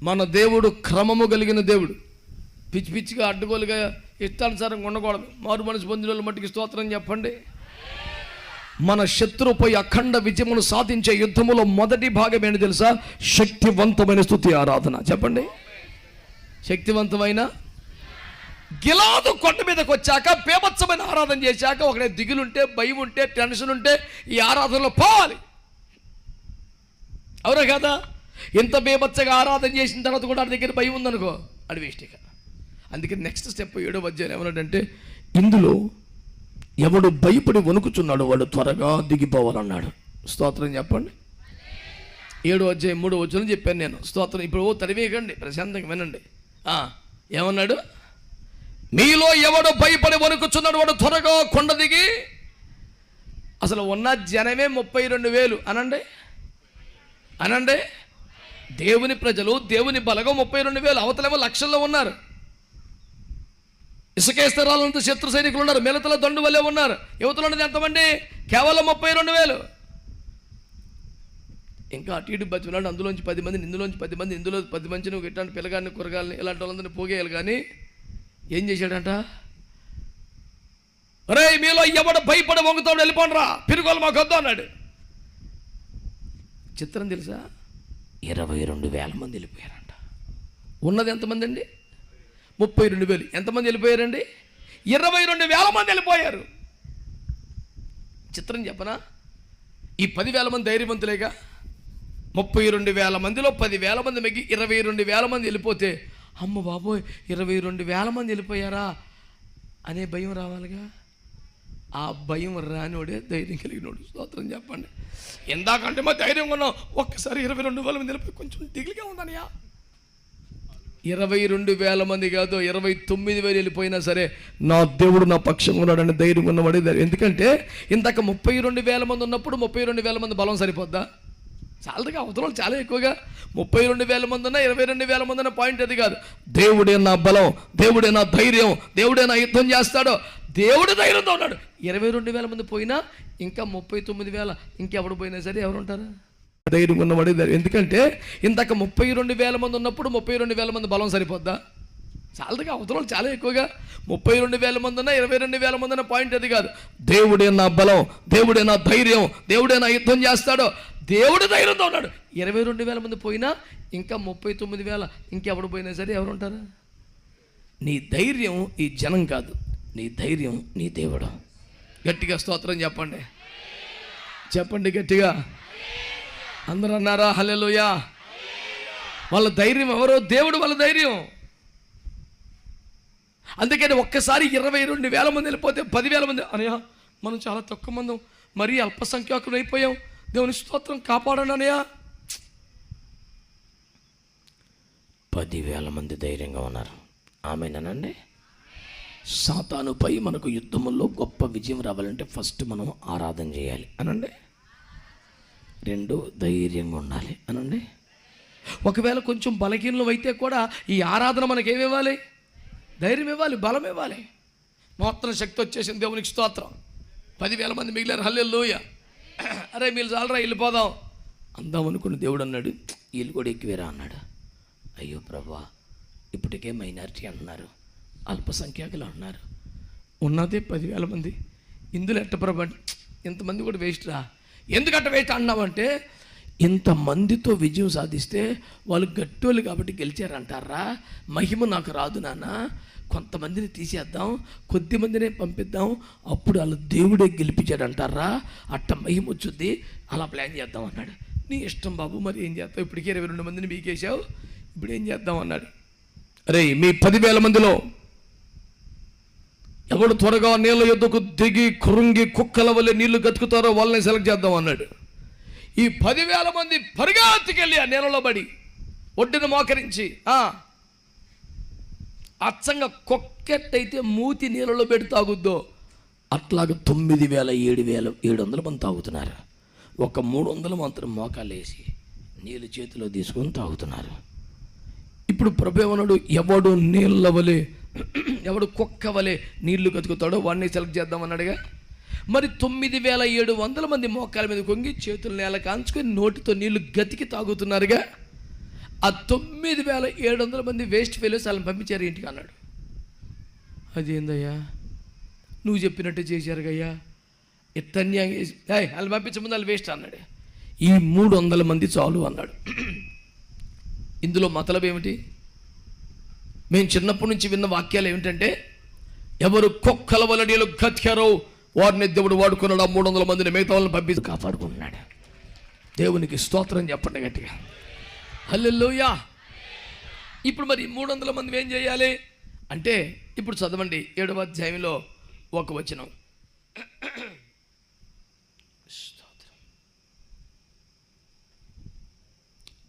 మన దేవుడు క్రమము కలిగిన దేవుడు. పిచ్చిగా అడ్డుగోలుగా ఇష్టానుసారంగా ఉండకూడదు. మారు మనసు పొందిన వాళ్ళు మట్టికి స్తోత్రం చెప్పండి. మన శత్రువుపై అఖండ విజయమును సాధించే యుద్ధములో మొదటి భాగం ఏంటి తెలుసా? శక్తివంతమైన స్తుతి ఆరాధన. చెప్పండి. శక్తివంతమైన గిలాదు కొండ మీదకి వచ్చాక బీభత్సమైన ఆరాధన చేశాక ఒకడే దిగులుంటే, భయం ఉంటే, టెన్షన్ ఉంటే ఈ ఆరాధనలో పోవాలి. అవునా కదా? ఎంత బీభత్సగా ఆరాధన చేసిన తర్వాత కూడా దగ్గర భయం ఉందనుకో, అది వేస్ట్. ఇక అందుకే నెక్స్ట్ స్టెప్ 7వ అధ్యాయం ఏమన్నాడంటే, ఇందులో ఎవడు భయపడి వణుకుచున్నాడు వాడు త్వరగా దిగిపోవాలన్నాడు. స్తోత్రం చెప్పండి. 7వ అధ్యాయం 3వ వచనం చెప్పాను నేను. స్తోత్రం. ఇప్పుడు తరివేయకండి, ప్రశాంతంగా వినండి. ఏమన్నాడు? మీలో ఎవడు భయపడి వణుకుచున్నాడు వాడు త్వరగా కొండ దిగి. అసలు ఉన్న జనమే 32,000 అనండి. దేవుని ప్రజలు, దేవుని బలగం 32,000. అవతలేమో లక్షల్లో ఉన్నారు. ఇసుకేస్తరాలంతా శత్రు సైనికులు ఉన్నారు. మిలతల దండు వల్లే ఉన్నారు. యువతలు ఉన్నది ఎంతమంది? కేవలం 32,000. ఇంకా అటు ఇటు బతిలాడు. అందులోంచి 10 మంది, ఇందులోంచి 10 మంది, ఇందులో 10 మంది, నువ్వు ఇట్లాంటి పిల్లగాన్ని, కూరగాయలని, ఇలాంటి వాళ్ళందరినీ పోగేయాలి. కానీ ఏం చేశాడంట? అరే మీలో ఎవడు భయపడి వంగుతాడు, వెళ్ళిపోండి రా, పిరుగోలు మాకు వద్దు అన్నాడు. చిత్రం తెలుసా? 22,000 మంది వెళ్ళిపోయారంట. ఉన్నది ఎంతమంది అండి? 32,000. ఎంతమంది వెళ్ళిపోయారండి? 22,000 మంది వెళ్ళిపోయారు. చిత్రం చెప్పనా? ఈ 10,000 మంది ధైర్యవంతులేగా. 32,000 మందిలో 10,000 మంది మిగి 22,000 మంది వెళ్ళిపోతే, అమ్మ బాబోయ్ 22,000 మంది వెళ్ళిపోయారా అనే భయం రావాలిగా. ఆ భయం రానివాడే ధైర్యం కలిగినోడు. స్తోత్రం చెప్పండి. ఎందాకంటే మా ధైర్యం ఉన్నాం, ఒక్కసారి 22,000 మంది వెళ్ళిపోయి కొంచెం దిగులుగా ఉందనియా. 22,000 మంది కాదు, 29,000 వెళ్ళిపోయినా సరే నా దేవుడు నా పక్షంగా ఉన్నాడని ధైర్యం ఉన్నవాడే. ఎందుకంటే ఇందాక 32,000 మంది ఉన్నప్పుడు 32,000 మంది బలం సరిపోద్దా? చాలదుగా. అవతల చాలా ఎక్కువగా. 32,000 మంది ఉన్నా 22,000 మంది ఉన్న పాయింట్ అది కాదు. దేవుడే నా బలం, దేవుడే నా ధైర్యం, దేవుడే నా యుద్ధం చేస్తాడో, దేవుడు ధైర్యంతో ఉన్నాడు. 22,000 మంది పోయినా ఇంకా 39,000 ఇంకెవడు పోయినా సరే ఎవరుంటారు? ధైర్యం ఉన్నవాడే. ఎందుకంటే ఇందాక 32,000 మంది ఉన్నప్పుడు 32,000 మంది బలం సరిపోద్దా? చాలదుగా. అవతల చాలా ఎక్కువగా. 32,000 మంది ఉన్నా 22,000 మంది ఉన్న పాయింట్ అది కాదు. దేవుడే నా బలం, దేవుడే నా ధైర్యం, దేవుడే నా యుద్ధం చేస్తాడో, దేవుడు ధైర్యంతో ఉన్నాడు. 22,000 మంది పోయినా ఇంకా 39,000 ఇంకెవడు పోయినా సరే ఎవరుంటారు? నీ ధైర్యం ఈ జనం కాదు, నీ ధైర్యం నీ దేవుడు. గట్టిగా స్తోత్రం చెప్పండి. చెప్పండి గట్టిగా. అందరూ అన్నారా హల్లెలూయా? వాళ్ళ ధైర్యం ఎవరో? దేవుడు వాళ్ళ ధైర్యం. అందుకని ఒక్కసారి 22,000 మంది వెళ్ళిపోతే 10,000 మంది అనయా మనం చాలా తక్కువ మంది, మరీ అల్పసంఖ్యాకులు అయిపోయాం, దేవుని స్తోత్రం కాపాడండి అనయా. 10,000 మంది ధైర్యంగా ఉన్నారు. ఆమేనండి. సాతానుపై మనకు యుద్ధముల్లో గొప్ప విజయం రావాలంటే ఫస్ట్ మనం ఆరాధన చేయాలి అనండి. 2 ధైర్యంగా ఉండాలి అనండి. ఒకవేళ కొంచెం బలహీనం అయితే కూడా ఈ ఆరాధన మనకేమివ్వాలి? ధైర్యం ఇవ్వాలి, బలం ఇవ్వాలి. మాత్రం శక్తి వచ్చేసింది. దేవునికి స్తోత్రం. 10,000 మంది మిగిలారు. హల్లెలూయా. అరే మీరు చాలరా వెళ్ళిపోదాం అందాం అనుకుని దేవుడు అన్నాడు, వీళ్ళు కూడా ఎక్కువేరా అన్నాడు. అయ్యో ప్రభా, ఇప్పటికే మైనారిటీ అంటున్నారు, అల్పసంఖ్యాకులు అంటున్నారు, ఉన్నదే 10,000 మంది, ఇందులో ఎట్ట ప్రభా ఇంతమంది కూడా వేస్ట్ రా. ఎందుకంటే వేస్ట్ అన్నామంటే ఇంతమందితో విజయం సాధిస్తే వాళ్ళు గట్టోళ్ళు కాబట్టి గెలిచారంటారా? మహిమ నాకు రాదు నాన్న, కొంతమందిని తీసేద్దాం, కొద్ది మందినే పంపిద్దాం, అప్పుడు వాళ్ళు దేవుడే గెలిపించాడంటారా? అట్ట మహిమ వచ్చుద్ది, అలా ప్లాన్ చేద్దాం అన్నాడు. నీ ఇష్టం బాబు, మరి ఏం చేస్తావు? ఇప్పటికే 22 మందిని మీకేసావు, ఇప్పుడు ఏం చేద్దాం అన్నాడు. అరే మీ 10,000 మందిలో ఎవడు త్వరగా నీళ్ళ యుద్ధకు దిగి కృంగి కుక్కల వల్ల నీళ్లు గతుకుతారో వాళ్ళని సెలెక్ట్ చేద్దాం అన్నాడు. ఈ 10,000 మంది పరిగెత్తుకెళ్ళి ఆ నీళ్ళలో పడి ఒడ్డును మోకరించి, అచ్చంగా కుక్కెట్టయితే మూతి నీళ్ళలో పెట్టి తాగుద్దో అట్లాగా 9,700 మంది తాగుతున్నారు. ఒక 300 మాత్రం మోకాలు వేసి నీళ్ళు చేతిలో తీసుకొని తాగుతున్నారు. ఇప్పుడు ప్రభు ఏమన్నాడు? ఎవడు నీళ్ళ వలె, ఎవడు కుక్క వలె నీళ్లు కతుకుతాడో వాడిని సెలెక్ట్ చేద్దామన్నాడుగా. మరి 9,700 మంది మోకాల మీద కొంగి చేతులు నేల కాంచుకొని నోటితో నీళ్లు గతికి తాగుతున్నారుగా. ఆ 9,700 మంది వేస్ట్ ఫెలోస్ వాళ్ళని పంపించారు ఇంటికి అన్నాడు. అదేందయ్యా, నువ్వు చెప్పినట్టు చేశారుగయ్యా, ఎత్తన్యాయం చేసి వాళ్ళు పంపించముందు వాళ్ళు వేస్ట్ అన్నాడు. ఈ 300 మంది చాలు అన్నాడు. ఇందులో మతలబ్ ఏమిటి? మేము చిన్నప్పటి నుంచి విన్న వాక్యాలు ఏమిటంటే, ఎవరు కుక్కల వల్ల నీళ్ళు గతికారో వారిని దేవుడు వాడుకున్నాడు. ఆ 300 మందిని మిగతా వాళ్ళని పంపించి కాపాడుకుంటున్నాడు. దేవునికి స్తోత్రం చెప్పండి గట్టిగా. హల్లెలూయా. ఇప్పుడు మరి 300 మంది ఏం చేయాలి అంటే, ఇప్పుడు చదవండి 7వ అధ్యాయంలో ఒక వచనం.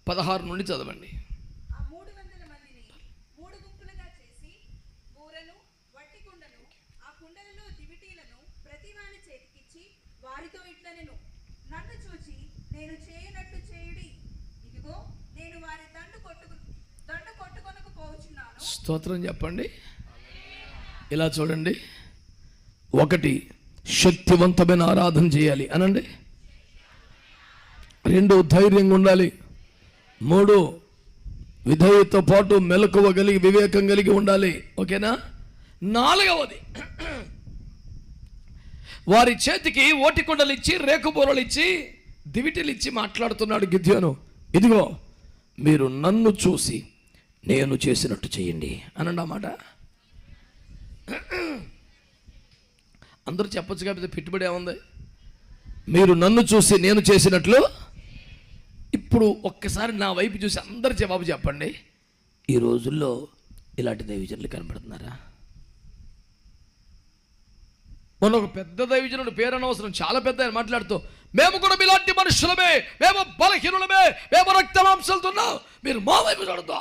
16 నుండి చదవండి. ఆ 300 మందిని 3 గుంపులుగా చేసి బూరను వట్టి కుండను ఆ కుండలలో దివిటీలను ప్రతివాని చేతికిచ్చి వారితో ఇట్లనెను, నన్ను చూచి నేను చేయనట్లు చేయుడి, ఇదిగో నేను వారి దండు కొట్టుకొనకు పోవుచున్నాను. స్తోత్రం చెప్పండి. ఇలా చూడండి, 1 శక్తివంతమైన ఆరాధన చేయాలి అనండి. 2 ధైర్యంగా ఉండాలి. 3 విధేయతతో పాటు మెలకువ కలిగి వివేకం కలిగి ఉండాలి. ఓకేనా? 4వది, వారి చేతికి ఓటికొండలు ఇచ్చి రేకుబూరలు ఇచ్చి దివిటీలు ఇచ్చి మాట్లాడుతున్నాడు గిద్యోను, ఇదిగో మీరు నన్ను చూసి నేను చేసినట్టు చేయండి అనండి. అన్నమాట అందరూ చెప్పొచ్చు కాబట్టి పెట్టుబడి ఏముంది? మీరు నన్ను చూసి నేను చేసినట్లు. ఇప్పుడు ఒక్కసారి నా వైపు చూసి అందరు జవాబు చెప్పండి. ఈ రోజుల్లో ఇలాంటి దైవజనులు కనబడుతున్నారా? మొన్న ఒక పెద్ద దైవజనుడు, పేరు అనవసరం, చాలా పెద్ద ఆయన మాట్లాడుతూ, మేము కూడా మీలాంటి మనుషులమే, మేము బలహీనులమే, మేము రక్త మాంసాలతో ఉన్నాం, మీరు మా వైపు చూడద్దా,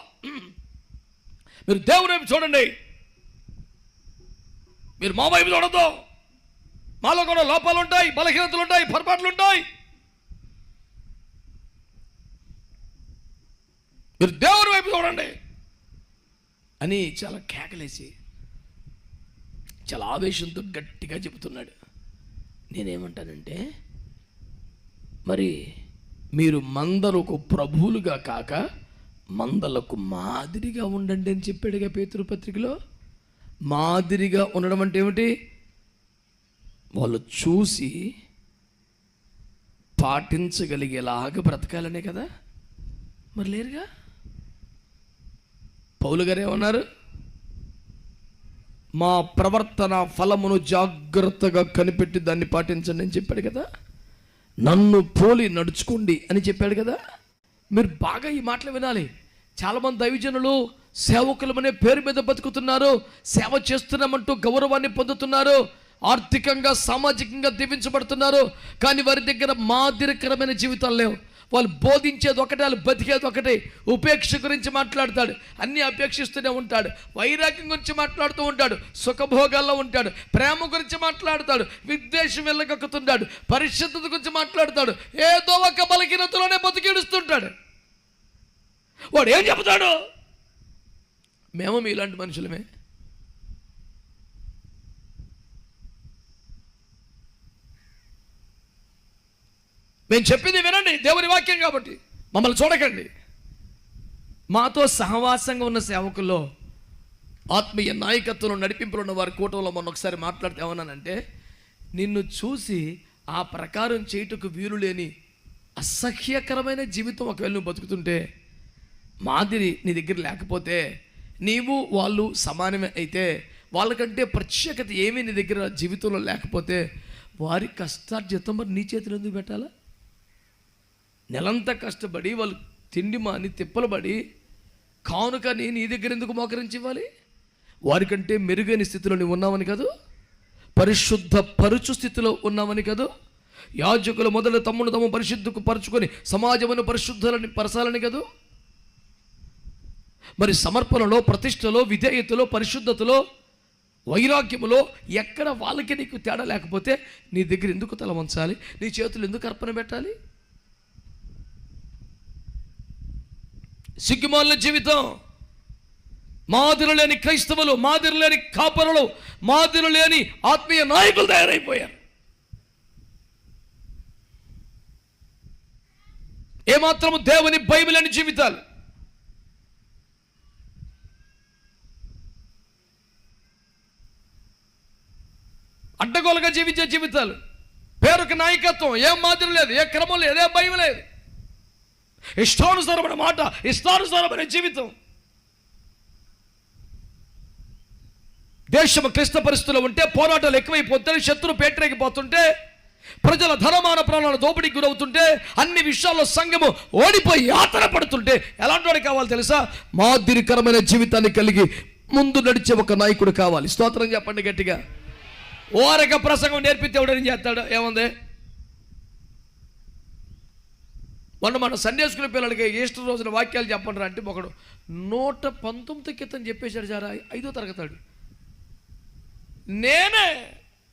మీరు దేవుని వైపు చూడండి, మీరు మా వైపు చూడద్దు, మాలో కూడా లోపాలు ఉంటాయి, బలహీనతలు ఉంటాయి, పొరపాట్లు ఉంటాయి, మీరు దేవుని వైపు చూడండి అని చాలా కేకలేసి చాలా ఆవేశంతో గట్టిగా చెబుతున్నాడు. నేనేమంటానంటే, మరి మీరు మందలకు ప్రభువులుగా కాక మందలకు మాదిరిగా ఉండండి అని చెప్పాడుగా పేతురు పత్రికలో. మాదిరిగా ఉండడం అంటే ఏమిటి? వాళ్ళు చూసి పాటించగలిగేలాగా బ్రతకాలనే కదా. మరి లేరుగా. పౌలు గారు ఏమన్నారు? మా ప్రవర్తన ఫలమును జాగ్రత్తగా కనిపెట్టి దాన్ని పాటించండి అని చెప్పాడు కదా. నన్ను పోలి నడుచుకోండి అని చెప్పాడు కదా. మీరు బాగా ఈ మాటలు వినాలి. చాలామంది దైవజనులు సేవకులమనే పేరు మీద బతుకుతున్నారు, సేవ చేస్తున్నామంటూ గౌరవాన్ని పొందుతున్నారు, ఆర్థికంగా సామాజికంగా దీవించబడుతున్నారు, కానీ వారి దగ్గర మాదిరికరమైన జీవితాలు లేవు. వాళ్ళు బోధించేది ఒకటే, వాళ్ళు బతికేది ఒకటే. ఉపేక్ష గురించి మాట్లాడతాడు, అన్నీ అపేక్షిస్తూనే ఉంటాడు. వైరాగ్యం గురించి మాట్లాడుతూ ఉంటాడు, సుఖభోగాల్లో ఉంటాడు. ప్రేమ గురించి మాట్లాడతాడు, విద్వేషం వెళ్ళగక్కుతుంటాడు. పరిశుద్ధత గురించి మాట్లాడతాడు, ఏదో ఒక బలహీనతలోనే బతికిడుస్తుంటాడు. వాడు ఏం చెబుతాడు? మేము మీలాంటి మనుషులమే. మేము చెప్పింది వినండి, దేవుని వాక్యం కాబట్టి మమ్మల్ని చూడకండి. మాతో సహవాసంగా ఉన్న సేవకుల్లో ఆత్మీయ నాయకత్వంలో నడిపింపులో ఉన్న వారి కూటంలో మొన్న ఒకసారి మాట్లాడితే ఏమన్నానంటే, నిన్ను చూసి ఆ ప్రకారం చేయుటకు వీలు లేని అసహ్యకరమైన జీవితం ఒకవేళ నువ్వు బతుకుతుంటే, మాదిరి నీ దగ్గర లేకపోతే, నీవు వాళ్ళు సమానమే అయితే, వాళ్ళకంటే ప్రత్యేకత ఏమీ నీ దగ్గర జీవితంలో లేకపోతే, వారి కష్టార్జితం మరి నీ చేతులు ఎందుకు పెట్టాలా? నెలంతా కష్టపడి వాళ్ళు తిండి మాని తిప్పలు పడి కానుకని నీ దగ్గర ఎందుకు మోకరించి ఇవ్వాలి? వారికంటే మెరుగైన స్థితిలో నువ్వు ఉన్నావని కాదు, పరిశుద్ధ పరుచు స్థితిలో ఉన్నావని కాదు. యాజకులు మొదలు తమ్మును తమ్ము పరిశుద్ధకు పరుచుకొని సమాజమును పరిశుద్ధాలని పరచాలని కాదు. మరి సమర్పణలో, ప్రతిష్టలో, విధేయతలో, పరిశుద్ధతలో, వైరాగ్యములో ఎక్కడ వాళ్ళకి నీకు తేడా లేకపోతే నీ దగ్గర ఎందుకు తల వంచాలి? నీ చేతులు ఎందుకు అర్పణ పెట్టాలి? సిగ్గుమాలిన జీవితం. మాదిరి లేని క్రైస్తవులు, మాదిరి లేని కాపరులు, మాదిరి లేని ఆత్మీయ నాయకులు తయారైపోయారు. ఏమాత్రము దేవుని బైబిల్ అని జీవితాలు. అడ్డగోలుగా జీవించే జీవితాలు. పేరుకి నాయకత్వం, ఏం మాదిరి లేదు, ఏ క్రమం లేదు, ఏ భయం లేదు. ఇష్టానుసారమైన మాట, ఇష్టానుసారమైన జీవితం. దేశం క్లిష్ట పరిస్థితుల్లో ఉంటే, పోరాటాలు ఎక్కువైపోతే, శత్రు పేటరేగిపోతుంటే, ప్రజల ధనమాన ప్రాణాల దోపిడీకి గురవుతుంటే, అన్ని విషయాల్లో సంఘము ఓడిపోయి యాతన పడుతుంటే ఎలాంటి వాడు కావాలి తెలుసా? మాదిరికరమైన జీవితాన్ని కలిగి ముందు నడిచే ఒక నాయకుడు కావాలి. స్తోత్రం చెప్పండి గట్టిగా. ఓరక ప్రసంగం నేర్పితే ఎవడని చేస్తాడు? ఏముంది? మన సండే స్కూల్ పిల్లలకి ఈస్టర్ రోజున వాక్యాలు చెప్పండి అంటే ఒకడు 119 క్రితం చెప్పేశాడు సార్ 5వ తరగతాడు. నేనే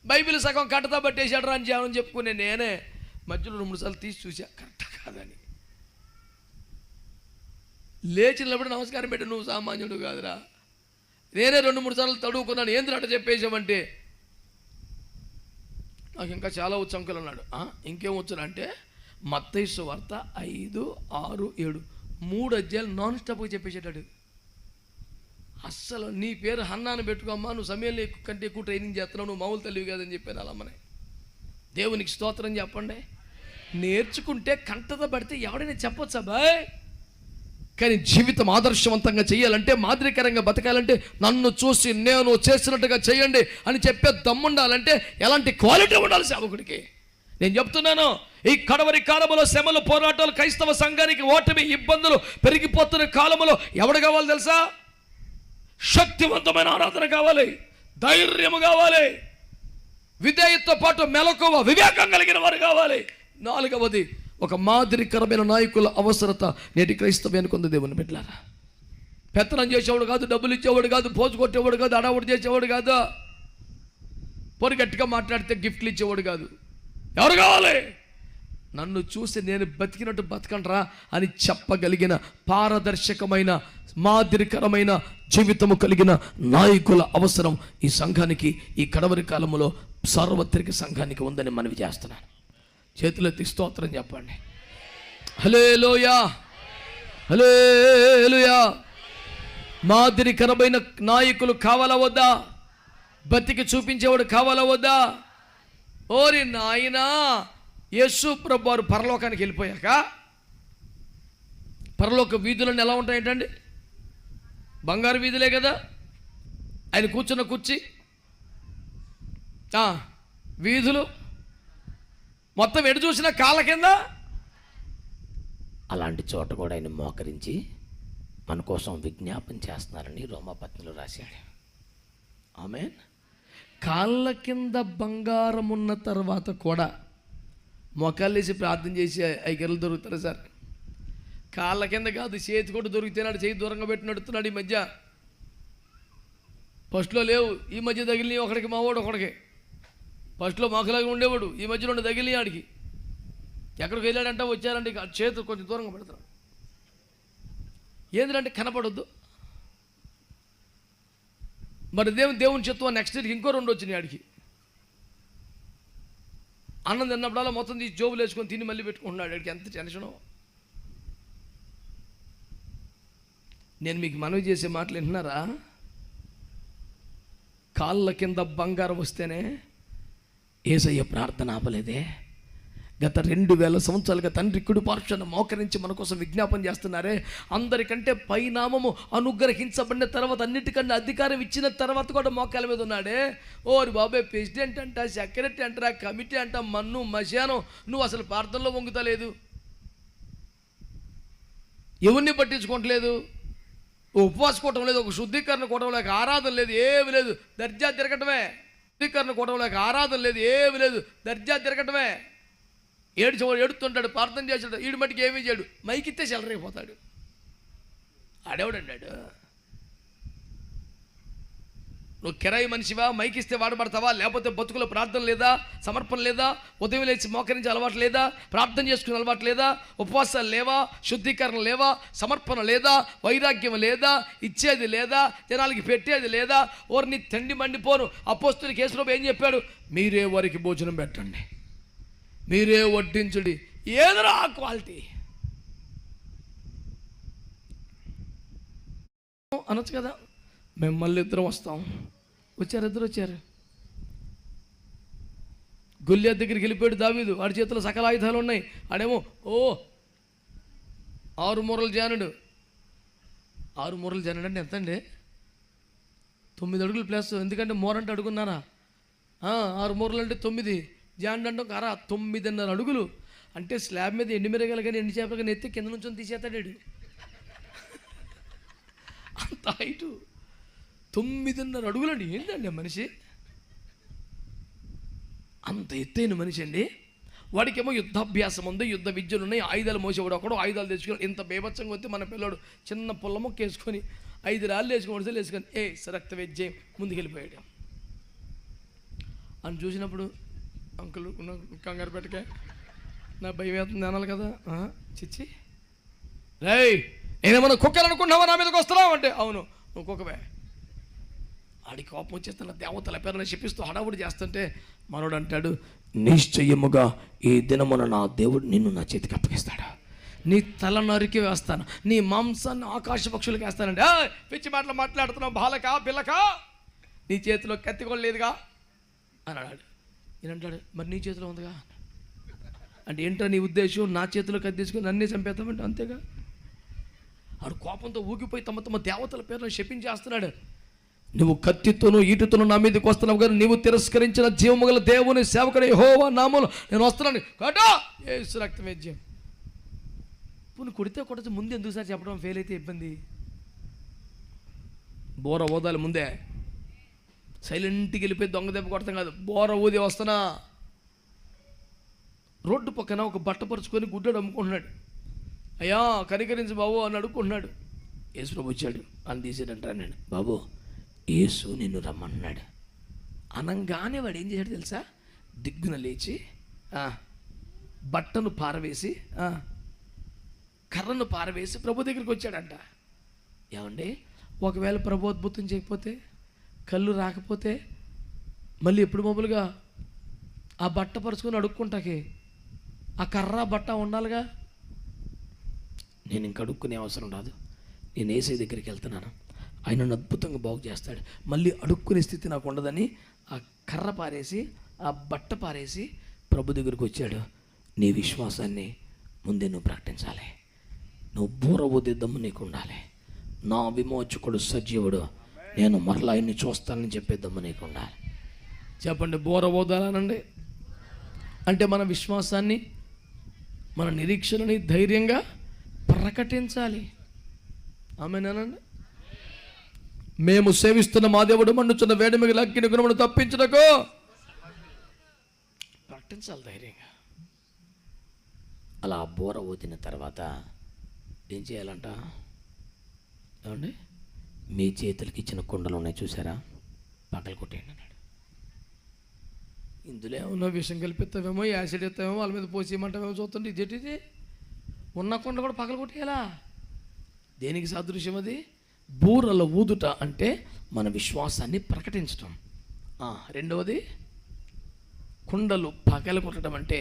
బైబిల్ సగం కట్టతా పట్టేశాడు రా అని చేయమని చెప్పుకునే నేనే మధ్యలో 2-3 సార్లు తీసి చూసా కరెక్ట్ కాదని. లేచినప్పుడు నమస్కారం పెట్టి నువ్వు సామాన్యుడు కాదురా, నేనే 2-3 సార్లు తడువుకున్నాను, ఏంద్ర అట్ట చెప్పేసామంటే నాకు ఇంకా చాలా వచ్చు అంకులు అన్నాడు. ఇంకేం వచ్చానంటే మత్తయి సువార్త 5, 6, 7 3 అధ్యాయాలు నాన్ స్టాప్గా చెప్పేసేటాడు. అస్సలు నీ పేరు హన్నాను పెట్టుకోమ్మా, నువ్వు సమయంలో కంటే ఎక్కువ ట్రైనింగ్ చేస్తున్నావు, నువ్వు మామూలు తెలివి కాదని చెప్పాను అలా అమ్మనే. దేవునికి స్తోత్రం చెప్పండి. నేర్చుకుంటే కంటత పడితే ఎవడైనా చెప్పొచ్చా బాయ్, కానీ జీవితం ఆదర్శవంతంగా చేయాలంటే, మాదిరికరంగా బతకాలంటే, నన్ను చూసి నేను చేసినట్టుగా చేయండి అని చెప్పే దమ్ముండాలంటే ఎలాంటి క్వాలిటీ ఉండాలి సేవకుడికి. నేను చెప్తున్నాను, ఈ కడవరి కాలంలో శ్రమలు, పోరాటాలు, క్రైస్తవ సంఘానికి ఓటమి, ఇబ్బందులు పెరిగిపోతున్న కాలంలో ఎవడు కావాలి తెలుసా? శక్తివంతమైన ఆరాధన కావాలి, ధైర్యము కావాలి, విధేయతతో పాటు మెలకువ, వివేకం కలిగిన వారు కావాలి. 4వది ఒక మాదిరికరమైన నాయకుల అవసరత నేటి క్రైస్తవ్యానికి ఉంది. దేవుని బిడ్డలారా, పెత్తనం చేసేవాడు కాదు, డబ్బులు ఇచ్చేవాడు కాదు, పోజు కొట్టేవాడు కాదు, అడావుడు చేసేవాడు కాదు, పొరిగట్టిగా మాట్లాడితే గిఫ్ట్లు ఇచ్చేవాడు కాదు. ఎవరు కావాలి? నన్ను చూసి నేను బతికినట్టు బతకండ్రా అని చెప్పగలిగిన పారదర్శకమైన మాదిరికరమైన జీవితము కలిగిన నాయకుల అవసరం ఈ సంఘానికి, ఈ కడవరి కాలంలో సార్వత్రిక సంఘానికి ఉందని మనవి చేస్తున్నాను. చేతులెత్తి స్తోత్రం చెప్పండి. హల్లెలూయా, హల్లెలూయా. మాదిరికరమైన నాయకులు కావాలా వద్దా? బతికి చూపించేవాడు కావాలా వద్దా? ఓరి నాయనా, యేసు ప్రభు వారు పరలోకానికి వెళ్ళిపోయాక పరలోక వీధులన్నీ ఎలా ఉంటాయంటండి? బంగారు వీధులే కదా. ఆయన కూర్చున్న కుర్చీ, వీధులు మొత్తం ఎటు చూసిన కాళ్ళ కింద. అలాంటి చోట కూడా ఆయన మోకరించి మన కోసం విజ్ఞాపన చేస్తున్నారని రోమాపత్రికలో రాశాడు. ఆమేన్. కాళ్ళ కింద బంగారం ఉన్న తర్వాత కూడా మొక్కలేసి ప్రార్థన చేసి ఐగర్లు దొరుకుతారు సార్. కాళ్ళ కింద కాదు, చేతి కూడా దొరికితేనాడు, చేయి దూరంగా పెట్టి నడుస్తున్నాడు. ఈ మధ్య ఫస్ట్లో లేవు, ఈ మధ్య తగిలిని ఒకడికి, మావాడు ఒకడికి. ఫస్ట్లో మొక్కలాగా ఉండేవాడు, ఈ మధ్యలో ఉండి తగిలిని ఆడికి. ఎక్కడికి వెళ్ళాడంటే వచ్చారంటే చేతులు కొంచెం దూరంగా పెడతాడు. ఏంటంటే కనపడొద్దు. మరి దేవుని చిత్తం నెక్స్ట్ ఇయర్కి ఇంకో 2 వచ్చినాయి ఆడికి. అన్నం తిన్నప్పుడల్లా మొత్తం తీసి జోబులు వేసుకొని తిని మళ్ళీ పెట్టుకుంటున్నాడు. ఆడికి ఎంత టెన్షనో. నేను మీకు మనవి చేసే మాటలు వింటున్నారా? కాళ్ళ కింద బంగారం వస్తేనే యేసయ్య ప్రార్థన ఆపలేదే. గత 2000 సంవత్సరాలుగా తండ్రి కుడి పార్శ్వన మోకరించి మన కోసం విజ్ఞాపన చేస్తున్నారే. అందరికంటే పైనామము అనుగ్రహించబడిన తర్వాత, అన్నిటికన్నా అధికారం ఇచ్చిన తర్వాత కూడా మోకాల మీద ఉన్నాడే. ఓరి బాబాయ్, ప్రెసిడెంట్ అంట, సెక్రటరీ అంటారా, కమిటీ అంట, మన్ను మశానం, నువ్వు అసలు ప్రార్థనలో వంగుతలేదు, ఎవరిని పట్టించుకోవట్లేదు, ఉపవాస కూటం లేదు, ఒక శుద్ధీకరణ కూటం లేక ఆరాధన లేదు, ఏమి లేదు, దర్జా తిరగటమే. శుద్ధీకరణ కూటం లేక ఆరాధన లేదు, ఏమి లేదు, దర్జా తిరగటమే. ఏడుతుంటాడు, ప్రార్థన చేసాడు, ఈడు మట్టికి ఏమీ చేయడు, మైకిస్తే చెలరైపోతాడు. ఆడేవాడన్నాడు, నువ్వు కిరాయి మనిషివా? మైకిస్తే వాడబడతావా? లేకపోతే బతుకులో ప్రార్థన లేదా, సమర్పణ లేదా, ఉదయం లేచి మోకరించి అలవాటు లేదా, ప్రార్థన చేసుకునే అలవాటు లేదా, ఉపవాసాలు లేవా, శుద్ధీకరణ లేవా, సమర్పణ లేదా, వైరాగ్యం లేదా, ఇచ్చేది లేదా, జనాలకి పెట్టేది లేదా? ఓరిని తండి మండిపోను. అపోస్తుల కేసులో ఏం చెప్పాడు? మీరే వారికి భోజనం పెట్టండి, మీరే వడ్డించుడి. ఏదరా ఆ క్వాలిటీ అనొచ్చు కదా. మేము మళ్ళీ ఇద్దరం వస్తాం. ఇద్దరు వచ్చారు. గొల్లియాత్ దగ్గరికి వెళ్ళిపోయాడు దావీదు. వాడి చేతిలో సకల ఆయుధాలు ఉన్నాయి. ఆడేమో 6 మూరల జానుడు. 6 మూరల జానుడు అంటే ఎంత అండి? 9 అడుగులు ప్లస్. ఎందుకంటే మూరంటే అడుగున్నారా? 6 మూరలు అంటే 9, జానుడు అంటే 9.5 అడుగులు. అంటే స్లాబ్ మీద ఎండి మిరగాలు కానీ ఎండి చేపలు కానీ ఎత్తి కింద నుంచి తీసేస్తాడు. అంత హైటు 9.5 అడుగులు అండి. ఏంటండి మనిషి అంత ఎత్తైన మనిషి అండి. వాడికేమో యుద్ధాభ్యాసం ఉంది, యుద్ధ విద్యలు ఉన్నాయి, ఆయుధాలు మోసేవాడు ఒకడు ఆయుధాలు తెచ్చుకొని ఇంత బేభత్సంగా వస్తే మన పిల్లడు చిన్న పుల్ల మొక్క వేసుకొని 5 రాళ్ళు వేసుకొని రక్త వేద్యం ముందుకెళ్ళిపోయాడు. అని చూసినప్పుడు అంకుల్ కంగారు పెట్టకే, నా భయం వేస్తుంది అనాలి కదా. చిచ్చి రేయ్ నేనేమన్నా కుక్కలు అనుకుంటున్నావా నా మీదకి వస్తున్నావు అంటే, అవును నువ్వు కుక్కవే. ఆడి కోపం వచ్చేస్తున్న దేవతల పేరుని చెప్పిస్తూ హడావుడి చేస్తుంటే మనోడు అంటాడు, నిశ్చయముగా ఈ దినమున నా దేవుడు నిన్ను నా చేతికి అప్పగిస్తాడు, నీ తల నరికి వేస్తాను, నీ మాంసాన్ని ఆకాశ పక్షులకు వేస్తానండి. పిచ్చి మాటలు మాట్లాడుతున్నావు బాలకా పిల్లకా, నీ చేతిలో కత్తి కూడా లేదుగా అని అన్నాడు. ఈయనంటాడు, మరి నీ చేతిలో ఉందిగా అంటే ఏంటో నీ ఉద్దేశం, నా చేతిలో కత్తి తీసుకుని నన్నే చంపేస్తామంటే అంతేగా. ఆడు కోపంతో ఊగిపోయి తమ దేవతల పేరును శపించేస్తున్నాడు. నువ్వు కత్తితోనూ ఈటుతోనూ నా మీదకి వస్తున్నావు కానీ నీవు తిరస్కరించిన జీవము గల దేవుని సేవకుడు యెహోవా నామములో నేను వస్తున్నాను కాటా యేసు రక్తం వేద్యం. పుని కొడితే కొట్టచ్చు, ముందు ఎందుకు సార్ చెప్పడం, ఫెయిల్ అయితే ఇబ్బంది. బోర ఊదాలి ముందే, సైలెంట్కి వెళ్ళిపోయి దొంగ దెబ్బ కొడతాం కాదు, బోర ఊది వస్తున్నా. రోడ్డు పక్కన ఒక బట్ట పరుచుకొని గుడ్డడు అమ్ముకుంటున్నాడు. అయ్యా కనికరించి బాబు అని అడుక్కుంటున్నాడు. యేసు ప్రభు వచ్చాడు అని తీసేటంటాను నేను, బాబు యేసు నిన్ను రమ్మన్నాడు అనంగానే వాడు ఏం చేశాడు తెలుసా, దిగ్గున లేచి బట్టను పారవేసి కర్రను పారవేసి ప్రభు దగ్గరికి వచ్చాడంట. ఏమండి ఒకవేళ ప్రభు అద్భుతం చేయకపోతే, కళ్ళు రాకపోతే మళ్ళీ ఎప్పుడు మామూలుగా ఆ బట్ట పరుచుకొని అడుక్కుంటాకి ఆ కర్ర బట్ట ఉండాలిగా. నేను ఇంక అడుక్కునే అవసరం రాదు, నేను యేసయ్య దగ్గరికి వెళ్తున్నాను, ఆయన నన్ను అద్భుతంగా బాగు చేస్తాడు, మళ్ళీ అడుక్కునే స్థితి నాకు ఉండదని ఆ కర్ర పారేసి ఆ బట్ట పారేసి ప్రభు దగ్గరికి వచ్చాడు. నీ విశ్వాసాన్ని ముందే నువ్వు ప్రకటించాలి, నువ్వు బూర ఊదే దమ్ము నీకు ఉండాలి. నా విమోచకుడు సజీవుడు, నేను మరలా ఆయన్ని చూస్తానని చెప్పే దమ్ము నీకు ఉండాలి. చెప్పండి, బూర ఊదాలనండి అంటే మన విశ్వాసాన్ని, మన నిరీక్షణని ధైర్యంగా ప్రకటించాలి. ఆమేనండి. మేము సేవిస్తున్న మా దేవుడు మండుచున్న వేడి మిగిలి అగ్ని గుణమును తప్పించుటకు ప్రకటించాలి ధైర్యంగా. అలా బోర ఊదిన తర్వాత ఏం చేయాలంట, ఏమండి మీ చేతులకి ఇచ్చిన కుండలు ఉన్నాయి చూసారా, పగలు కొట్టేయండి అన్నాడు. ఇందులో ఏమన్నా విషం కలిపిస్తావేమో, యాసిడ్ ఎత్తావేమో, వాళ్ళ మీద పోసేయమంటావేమో చూస్తుంటే ఇదేంటిది, ఉన్న కొండ కూడా పగలు కొట్టేయాలా? దేనికి సాదృశ్యం అది? బూరల ఊదుట అంటే మన విశ్వాసాన్ని ప్రకటించటం. రెండవది కుండలు పగల కొట్టడం అంటే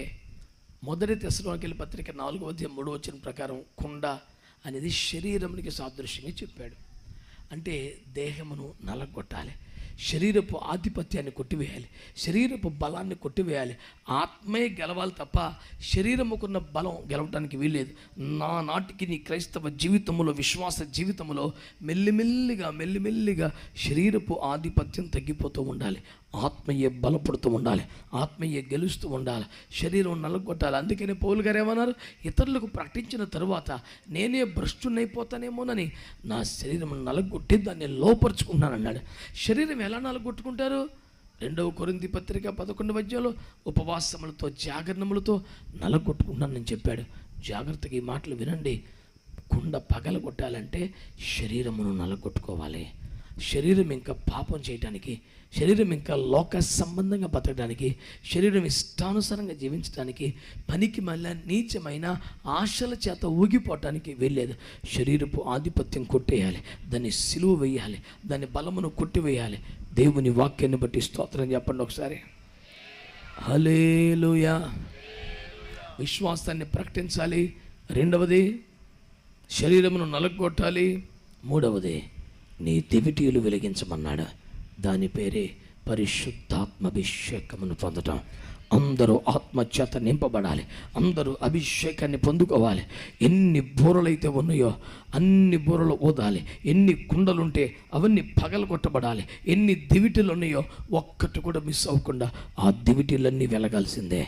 మొదటి తెస్సలోనికైల పత్రిక 4:3 ప్రకారం కుండ అనేది శరీరానికి సాదృశ్యంగా చెప్పాడు. అంటే దేహమును నలగొట్టాలి, శరీరపు ఆధిపత్యాన్ని కొట్టివేయాలి, శరీరపు బలాన్ని కొట్టివేయాలి. ఆత్మే గెలవాలి తప్ప శరీరముకున్న బలం గెలవడానికి వీల్లేదు. నాటికి నీ క్రైస్తవ జీవితంలో, విశ్వాస జీవితంలో మెల్లిమెల్లిగా శరీరపు ఆధిపత్యం తగ్గిపోతూ ఉండాలి, ఆత్మయ్యే బలపడుతూ ఉండాలి, ఆత్మయ్యే గెలుస్తూ ఉండాలి, శరీరం నలగొట్టాలి. అందుకనే పౌలు గారు ఏమన్నారు, ఇతరులకు ప్రకటించిన తరువాత నేనే భ్రష్టునైపోతానేమోనని నా శరీరం నలగొట్టి దాన్ని లోపరుచుకున్నానన్నాడు. శరీరం ఎలా నలగొట్టుకుంటారు? 2 కొరింథీ పత్రిక 11 ఉపవాసములతో జాగరణములతో నలగొట్టుకున్నానని చెప్పాడు. జాగ్రత్తగా ఈ మాటలు వినండి. కుండ పగలగొట్టాలంటే శరీరమును నలగొట్టుకోవాలి. శరీరం ఇంకా పాపం చేయడానికి, శరీరం ఇంకా లోక సంబంధంగా బతకడానికి, శరీరం ఇష్టానుసారంగా జీవించడానికి, పనికి మళ్ళీ నీచమైన ఆశల చేత ఊగిపోవటానికి వెళ్ళలేదు. శరీరపు ఆధిపత్యం కొట్టేయాలి, దాన్ని సిలువ వేయాలి, దాని బలమును కొట్టివేయాలి. దేవుని వాక్యాన్ని బట్టి స్తోత్రం చెప్పండి ఒకసారి. హల్లెలూయా. విశ్వాసాన్ని ప్రకటించాలి. రెండవది శరీరమును నలగొట్టాలి. మూడవది నీ దివిటీలు వెలిగించమన్నాడు. దాని పేరే పరిశుద్ధాత్మాభిషేకమును పొందటం. అందరూ ఆత్మచేత నింపబడాలి, అందరూ అభిషేకాన్ని పొందుకోవాలి. ఎన్ని బూరలైతే ఉన్నాయో అన్ని బూరలు ఊదాలి. ఎన్ని కుండలుంటే అవన్నీ పగలగొట్టబడాలి. ఎన్ని దివిటీలు ఉన్నాయో ఒక్కటి కూడా మిస్ అవ్వకుండా ఆ దివిటీలన్నీ వెలగాల్సిందే.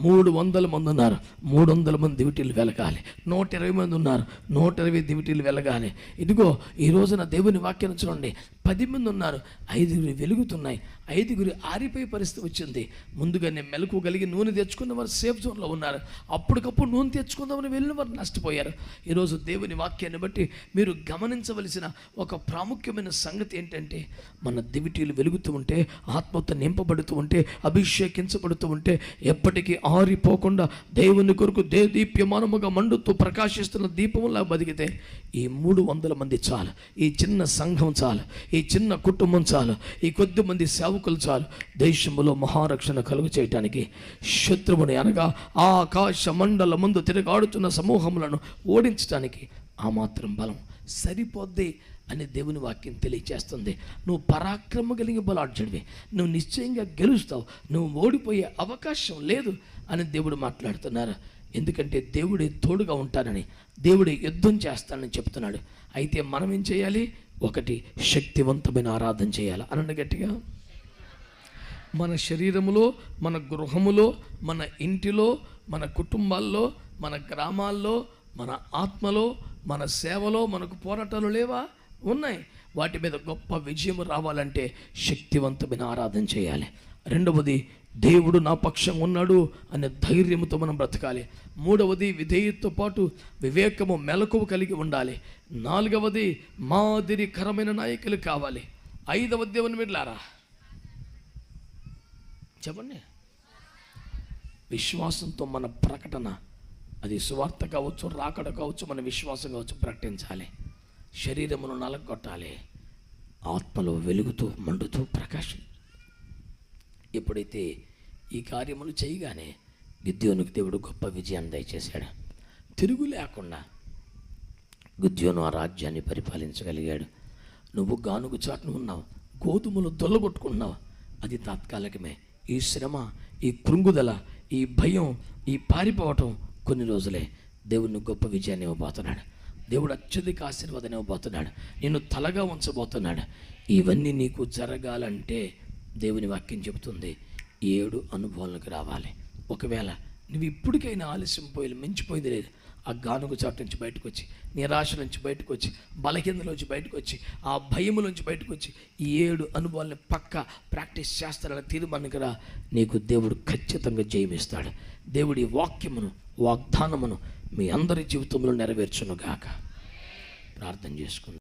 300 మంది ఉన్నారు, 300 మంది దివిటీలు వెలగాలి. 120 మంది ఉన్నారు, 120 దివిటీలు వెలగాలి. ఇదిగో ఈ రోజున దేవుని వాక్యం చూడండి, 10 మంది ఉన్నారు, 5 వెలుగుతున్నాయి, 5 ఆరిపోయే పరిస్థితి వచ్చింది. ముందుగానే మెలకు కలిగి నూనె తెచ్చుకున్న వారు సేఫ్ జోన్లో ఉన్నారు. అప్పటికప్పుడు నూనె తెచ్చుకుందామని వెళ్ళిన వారు నష్టపోయారు. ఈరోజు దేవుని వాక్యాన్ని బట్టి మీరు గమనించవలసిన ఒక ప్రాముఖ్యమైన సంగతి ఏంటంటే, మన దివిటీలు వెలుగుతూ ఉంటే, ఆత్మతో నింపబడుతూ ఉంటే, అభిషేకించబడుతూ ఉంటే, ఎప్పటికీ ఆరిపోకుండా దేవుని కొరకు దీప్యమానముగా మండుతూ ప్రకాశిస్తున్న దీపంలా బతికితే ఈ 300 మంది చాలు, ఈ చిన్న సంఘం చాలు, ఈ చిన్న కుటుంబం చాలు, ఈ కొద్ది మంది సేవకులు చాలు దేశంలో మహారక్షణ కలుగు చేయటానికి. శత్రువుని అనగా ఆ ఆకాశ మండల ముందు తిరగాడుతున్న సమూహములను ఓడించడానికి ఆ మాత్రం బలం సరిపోద్ది అని దేవుని వాక్యం తెలియచేస్తుంది. నువ్వు పరాక్రమ కలిగి బలాఢ్యుడివి, నువ్వు నిశ్చయంగా గెలుస్తావు, నువ్వు ఓడిపోయే అవకాశం లేదు అని దేవుడు మాట్లాడుతున్నారు. ఎందుకంటే దేవుడే తోడుగా ఉంటానని, దేవుడే యుద్ధం చేస్తానని చెప్తున్నాడు. అయితే మనం ఏం చేయాలి? ఒకటి, శక్తివంతమైన ఆరాధన చేయాలి. అనండి గట్టిగా. మన శరీరములో, మన గృహములో, మన ఇంటిలో, మన కుటుంబాల్లో, మన గ్రామాల్లో, మన ఆత్మలో, మన సేవలో మనకు పోరాటాలు లేవా? ఉన్నాయి. వాటి మీద గొప్ప విజయం రావాలంటే శక్తివంతమైన ఆరాధన చేయాలి. రెండవది, దేవుడు నా పక్షం ఉన్నాడు అనే ధైర్యంతో మనం బ్రతకాలి. మూడవది, విధేయతతో పాటు వివేకము మెలకువ కలిగి ఉండాలి. నాలుగవది, మాదిరికరమైన నాయకులు కావాలి. ఐదవ దేవుని బిడ్డలారా చెప్పండి, విశ్వాసంతో మన ప్రకటన, అది సువార్త కావచ్చు, రాకడ కావచ్చు, మన విశ్వాసం కావచ్చు, ప్రకటించాలి. శరీరమును నలగొట్టాలి, ఆత్మలో వెలుగుతూ మండుతూ ప్రకాశం. ఎప్పుడైతే ఈ కార్యములు చేయగానే గిద్యోనుకు దేవుడు గొప్ప విజయాన్ని దయచేశాడు. తిరుగు లేకుండా గిద్యోను ఆ రాజ్యాన్ని పరిపాలించగలిగాడు. నువ్వు గానుగు చాటును ఉన్నావు, గోధుమలు దొల్లగొట్టుకున్నావు, అది తాత్కాలికమే. ఈ శ్రమ, ఈ కృంగుదల, ఈ భయం, ఈ పారిపోవటం కొన్ని రోజులే. దేవుని గొప్ప విజయాన్ని ఇవ్వబోతున్నాడు. దేవుడు అత్యధిక ఆశీర్వాదాన్ని ఇవ్వబోతున్నాడు. నిన్ను తలగా ఉంచబోతున్నాడు. ఇవన్నీ నీకు జరగాలంటే దేవుని వాక్యం చెబుతుంది 7 అనుభవాలకు రావాలి. ఒకవేళ నువ్వు ఇప్పటికైనా ఆలస్యం మించిపోయింది లేదు, ఆ గానుగు చాటు నుంచి బయటకు వచ్చి, నిరాశ నుంచి బయటకు వచ్చి, బలహీనలోంచి బయటకు వచ్చి, ఆ భయములోంచి బయటకు వచ్చి ఈ 7 అనుభవాలని పక్కా ప్రాక్టీస్ చేస్తాడని తీర్మానికి రా. నీకు దేవుడు ఖచ్చితంగా జయమిస్తాడు. దేవుడి వాక్యమును, వాగ్దానమును మీ అందరి జీవితంలో నెరవేర్చునుగాక. ప్రార్థన చేసుకుందాం.